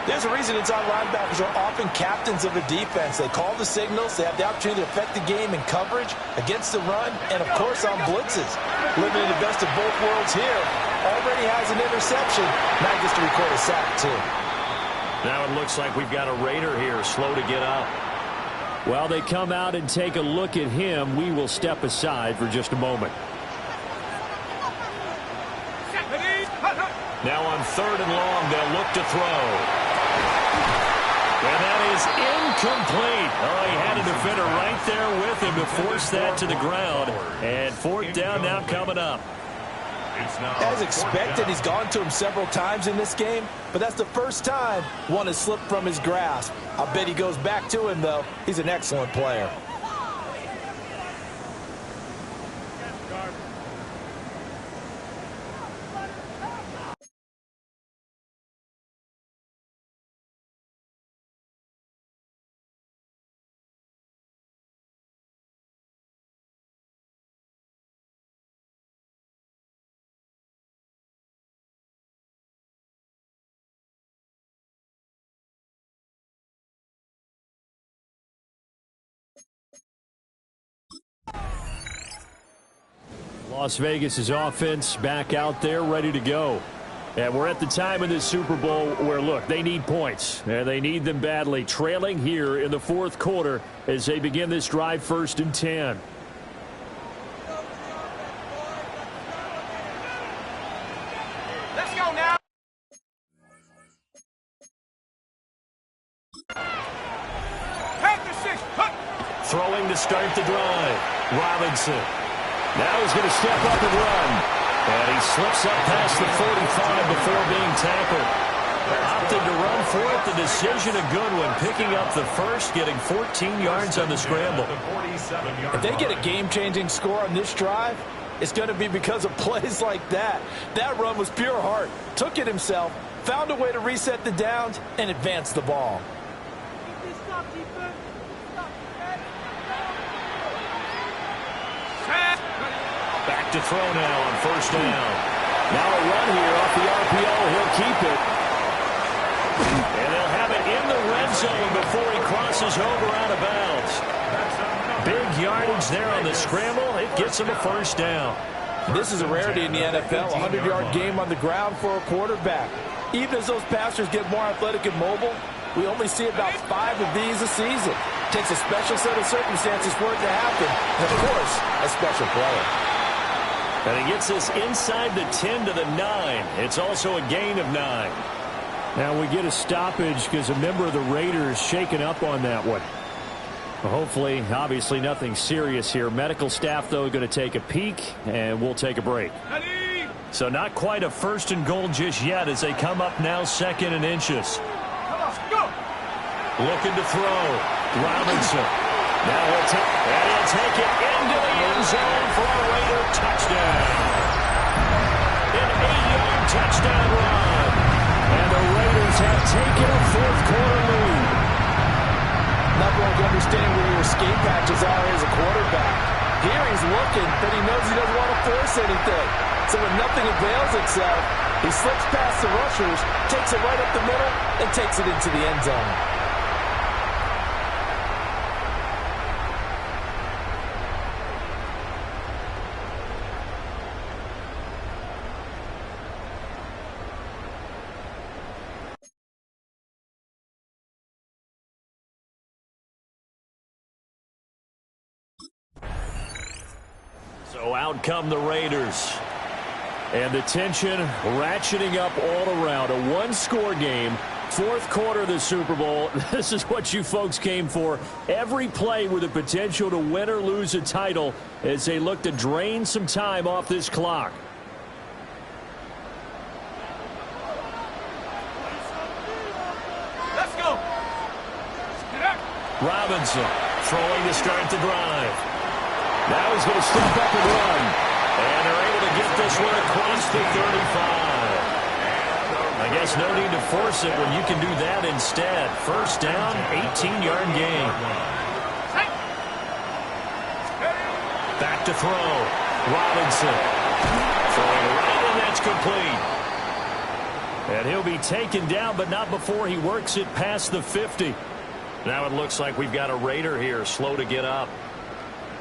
There's a reason inside linebackers are often captains of a defense. They call the signals. They have the opportunity to affect the game in coverage, against the run, and, of course, on blitzes. Living in the best of both worlds here. Already has an interception. Now gets to record a sack, too. Now it looks like we've got a Raider here, slow to get up. While they come out and take a look at him, we will step aside for just a moment. Now on 3rd and long, they'll look to throw. And that is incomplete. Oh, he had a defender right there with him to force that to the ground. And 4th down now coming up. As expected, he's gone to him several times in this game, but that's the first time one has slipped from his grasp. I bet he goes back to him, though. He's an excellent player. Las Vegas's offense back out there ready to go. And we're at the time in this Super Bowl where, look, they need points. And they need them badly. Trailing here in the 4th quarter as they begin this drive 1st and 10. Let's go now. Throwing to start the drive. Robinson. Now he's going to step up and run. And he slips up past the 45 before being tackled. Opted to run for it. The decision a good one. Picking up the first, getting 14 yards on the scramble. If they get a game-changing score on this drive, it's going to be because of plays like that. That run was pure heart. Took it himself, found a way to reset the downs, and advance the ball. Back to throw now on 1st down. Now a run here off the RPO. He'll keep it. And they'll have it in the red zone before he crosses over out of bounds. Big yardage there on the scramble. It gets him a 1st down. This is a rarity in the NFL, a 100-yard game on the ground for a quarterback. Even as those passers get more athletic and mobile, we only see about 5 of these a season. Takes a special set of circumstances for it to happen. And, of course, a special player. And he gets this inside the 10 to the 9. It's also a gain of 9. Now we get a stoppage because a member of the Raiders shaken up on that one. Well, hopefully, obviously nothing serious here. Medical staff, though, going to take a peek, and we'll take a break. So not quite a 1st and goal just yet as they come up now 2nd and inches. Looking to throw. Robinson. Now he'll take it into the end zone for a Raider touchdown. An 8-yard touchdown run. And the Raiders have taken a 4th quarter lead. Not going to understand where your escape patches are as a quarterback. Here he's looking, but he knows he doesn't want to force anything. So when nothing avails itself, he slips past the rushers, takes it right up the middle, and takes it into the end zone. So out come the Raiders. And the tension ratcheting up all around. A one-score game. 4th quarter of the Super Bowl. This is what you folks came for. Every play with the potential to win or lose a title as they look to drain some time off this clock. Let's go. Robinson throwing to start the drive. Now he's going to step up and run. And they're able to get this one across the 35. I guess no need to force it when you can do that instead. 1st down, 18-yard gain. Back to throw. Robinson. Throwing right, and that's complete. And he'll be taken down, but not before he works it past the 50. Now it looks like we've got a Raider here, slow to get up.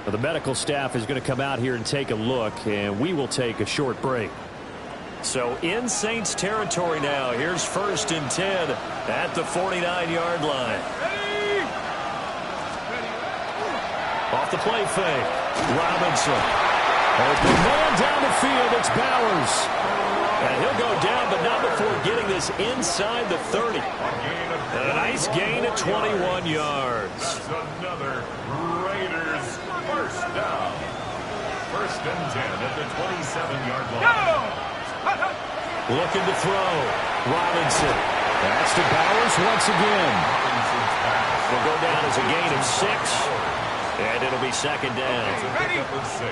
Well, the medical staff is going to come out here and take a look, and we will take a short break. So in Saints territory now. Here's 1st and 10 at the 49-yard line. Ready? the play fake. Robinson. Open man down the field. It's Bowers. And he'll go down, but not before getting this inside the 30. And a nice gain of 21 yards. That's another Raiders first down. First and 10 at the 27-yard line. Looking to throw. Robinson. That's to Bowers once again. Will go down as a gain of 6. And it'll be second down. Pickup of 6.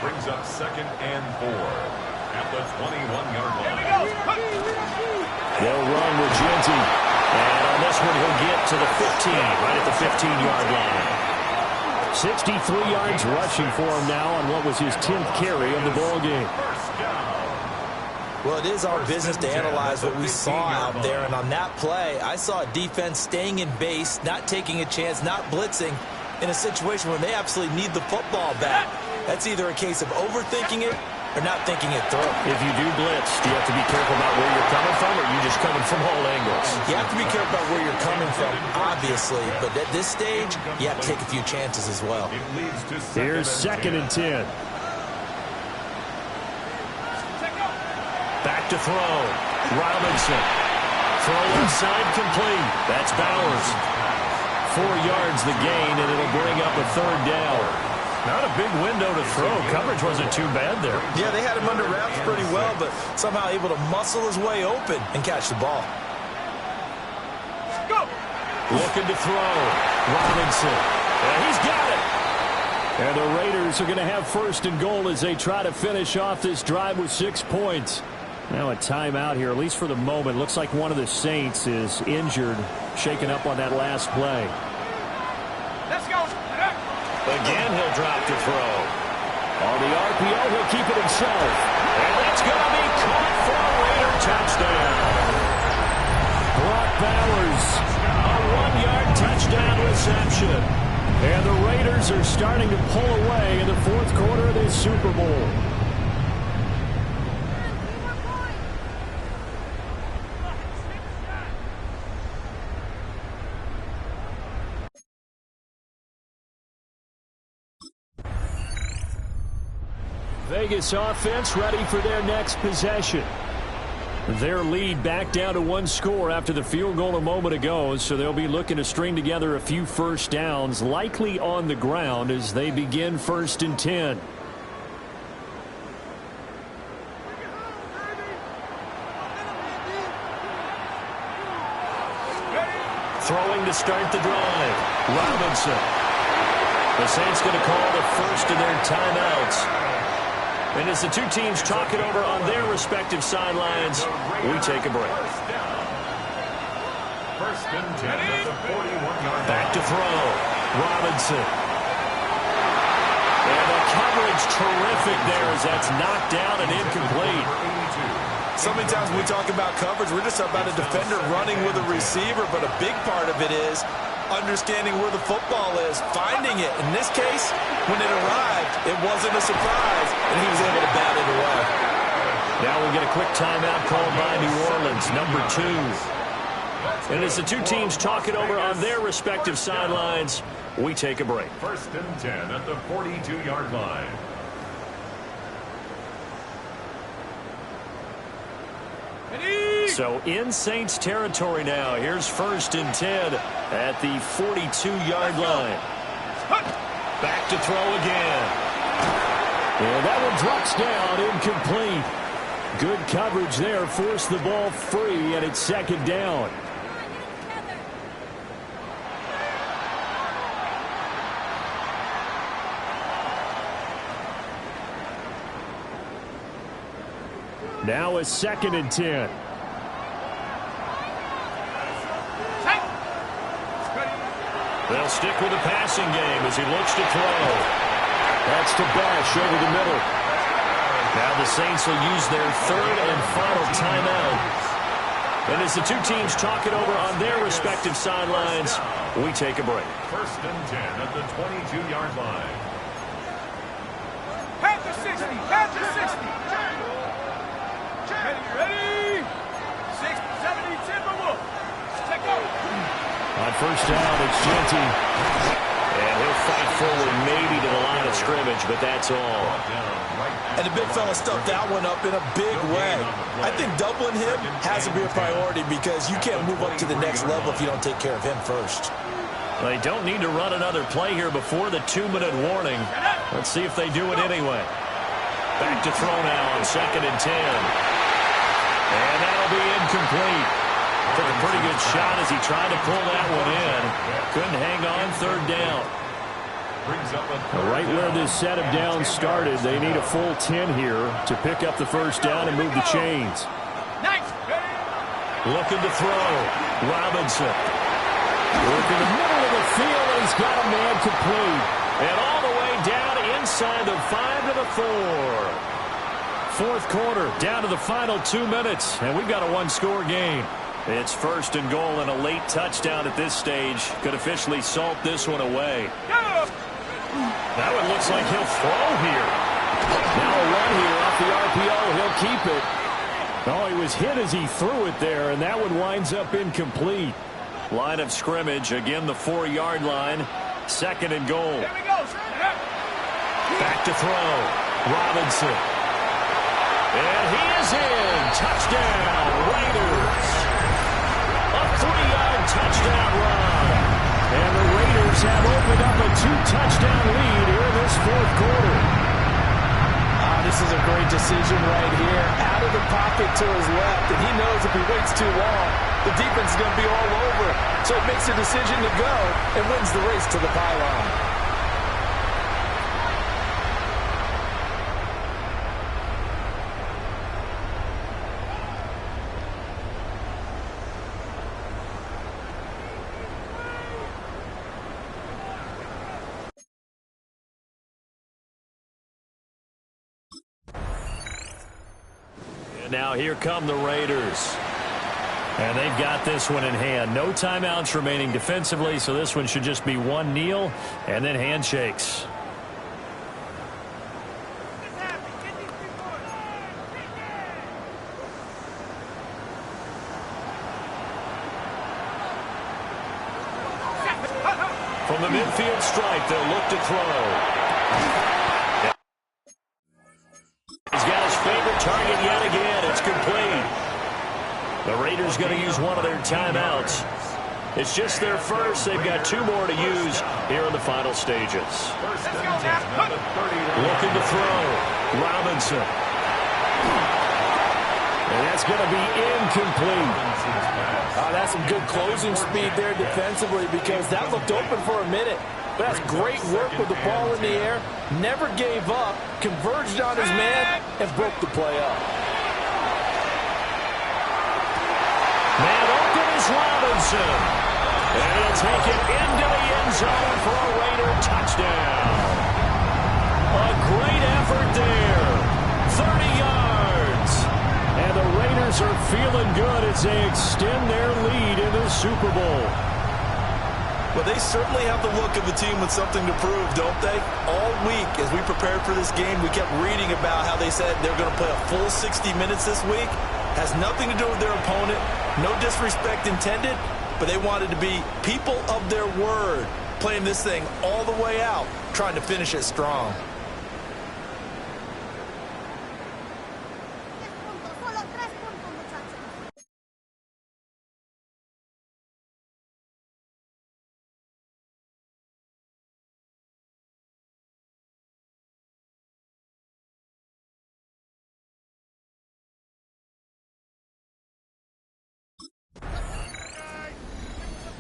Brings up second and 4 at the 21-yard line. They'll run with Genty. And on this one, he'll get to the 15, right at the 15-yard line. 63 yards rushing for him now on what was his 10th carry of the ball game. Well, it is our business to analyze what we saw out there, and on that play, I saw a defense staying in base, not taking a chance, not blitzing, in a situation where they absolutely need the football back. That's either a case of overthinking it or not thinking it through. If you do blitz, do you have to be careful about where you're coming from, or are you just coming from all angles? You have to be careful about where you're coming from, obviously, but at this stage, you have to take a few chances as well. Here's second and 10. Back to throw. Robinson. Throw inside complete. That's Bowers. 4 yards the gain, and it'll bring up a third down. Not a big window to throw. Coverage wasn't too bad there. Yeah, they had him under wraps pretty well, but somehow able to muscle his way open and catch the ball. Go! Looking to throw. Robinson. And he's got it. And the Raiders are going to have first and goal as they try to finish off this drive with 6 points. Now a timeout here, at least for the moment. Looks like one of the Saints is injured, shaken up on that last play. Let's go! Again, he'll drop to throw. On the RPO, he'll keep it himself. And that's going to be caught for a Raider touchdown. Brock Bowers, a 1-yard touchdown reception. And the Raiders are starting to pull away in the fourth quarter of this Super Bowl. Vegas offense ready for their next possession. Their lead back down to 1 score after the field goal a moment ago, so they'll be looking to string together a few first downs, likely on the ground as they begin first and 10. Throwing to start the drive. Robinson. The Saints going to call the first of their timeouts. And as the two teams talk it over on their respective sidelines, we take a break. First and 10 at the 41-yard line. Back to throw. Robinson. And the coverage terrific there as that's knocked down and incomplete. So many times when we talk about coverage, we're just about a defender running with a receiver, but a big part of it is understanding where the football is, finding it. In this case, when it arrived, it wasn't a surprise, and he was able to bat it away. Now we'll get a quick timeout called by New Orleans, number 2. And as the two teams talk it over on their respective sidelines, we take a break. First and 10 at the 42-yard line. So in Saints territory now. Here's first and 10 at the 42-yard line. Back to throw again. And that one drops down, incomplete. Good coverage there, forced the ball free, and it's second down. Now a second and 10. They'll stick with the passing game as he looks to throw. That's to Bash over the middle. Now the Saints will use their third and final timeout. And as the two teams talk it over on their respective sidelines, we take a break. First and 10 at the 22-yard line. Head to 60. Head to 60. Ready? 6, 70, Timberwolf. Take over. On first down, it's Genty. And he'll fight forward maybe to the line of scrimmage, but that's all. And the big fella stuffed that one up in a big way. I think doubling him has to be a priority because you can't move up to the next level if you don't take care of him first. They don't need to run another play here before the 2-minute warning. Let's see if they do it anyway. Back to throw now on 2nd and 10. And that'll be incomplete. Took a pretty good shot as he tried to pull that one in. Couldn't hang on 3rd down. Right where this set of downs started, they need a full 10 here to pick up the 1st down and move the chains. Looking to throw. Robinson. Working the middle of the field, and he's got a man complete. And all the way down inside the 5 to the 4. 4th quarter, down to the final 2 minutes, and we've got a 1-score game. It's 1st and goal, and a late touchdown at this stage could officially salt this one away. Now it looks like he'll throw here. Now a run here off the RPO. He'll keep it. Oh, he was hit as he threw it there, and that one winds up incomplete. Line of scrimmage, again the 4-yard line. 2nd and goal. Back to throw. Robinson. And he is in. Touchdown, Raiders. A 3-yard touchdown run. And the Raiders have opened up a 2-touchdown lead here in this 4th quarter. This is a great decision right here. Out of the pocket to his left, and he knows if he waits too long, the defense is going to be all over. So he makes a decision to go and wins the race to the pylon. Now here come the Raiders. And they've got this one in hand. No timeouts remaining defensively, so this one should just be one kneel and then handshakes. From the midfield stripe, they'll look to throw. He's got his favorite target yet again. It's complete. The Raiders going to use one of their timeouts. It's just their first. They've got 2 more to use here in the final stages. Looking to throw. Robinson. And that's going to be incomplete. That's some good closing speed there defensively because that looked open for a minute. But that's great work with the ball in the air. Never gave up, converged on his man, and broke the play up. Man open is Robinson. And he'll take it into the end zone for a Raider touchdown. A great effort there. 30 yards. And the Raiders are feeling good as they extend their lead in the Super Bowl. Well, they certainly have the look of a team with something to prove, don't they? All week, as we prepared for this game, we kept reading about how they said they're going to play a full 60 minutes this week. Has nothing to do with their opponent. No disrespect intended, but they wanted to be people of their word, playing this thing all the way out, trying to finish it strong.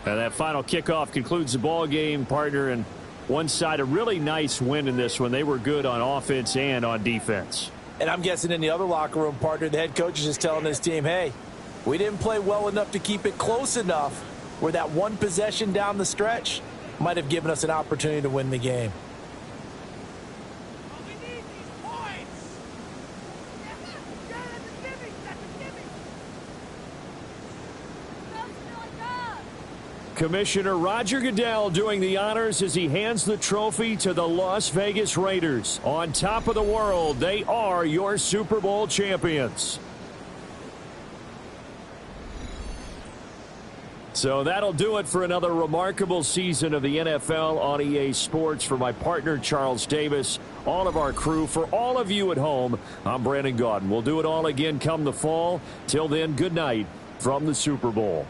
And that final kickoff concludes the ball game, partner. And one side, a really nice win in this one. They were good on offense and on defense. And I'm guessing in the other locker room, partner, the head coach is just telling his team, hey, we didn't play well enough to keep it close enough where that one possession down the stretch might have given us an opportunity to win the game. Commissioner Roger Goodell doing the honors as he hands the trophy to the Las Vegas Raiders. On top of the world, they are your Super Bowl champions. So that'll do it for another remarkable season of the NFL on EA Sports. For my partner, Charles Davis, all of our crew, for all of you at home, I'm Brandon Gaudin. We'll do it all again come the fall. Till then, good night from the Super Bowl.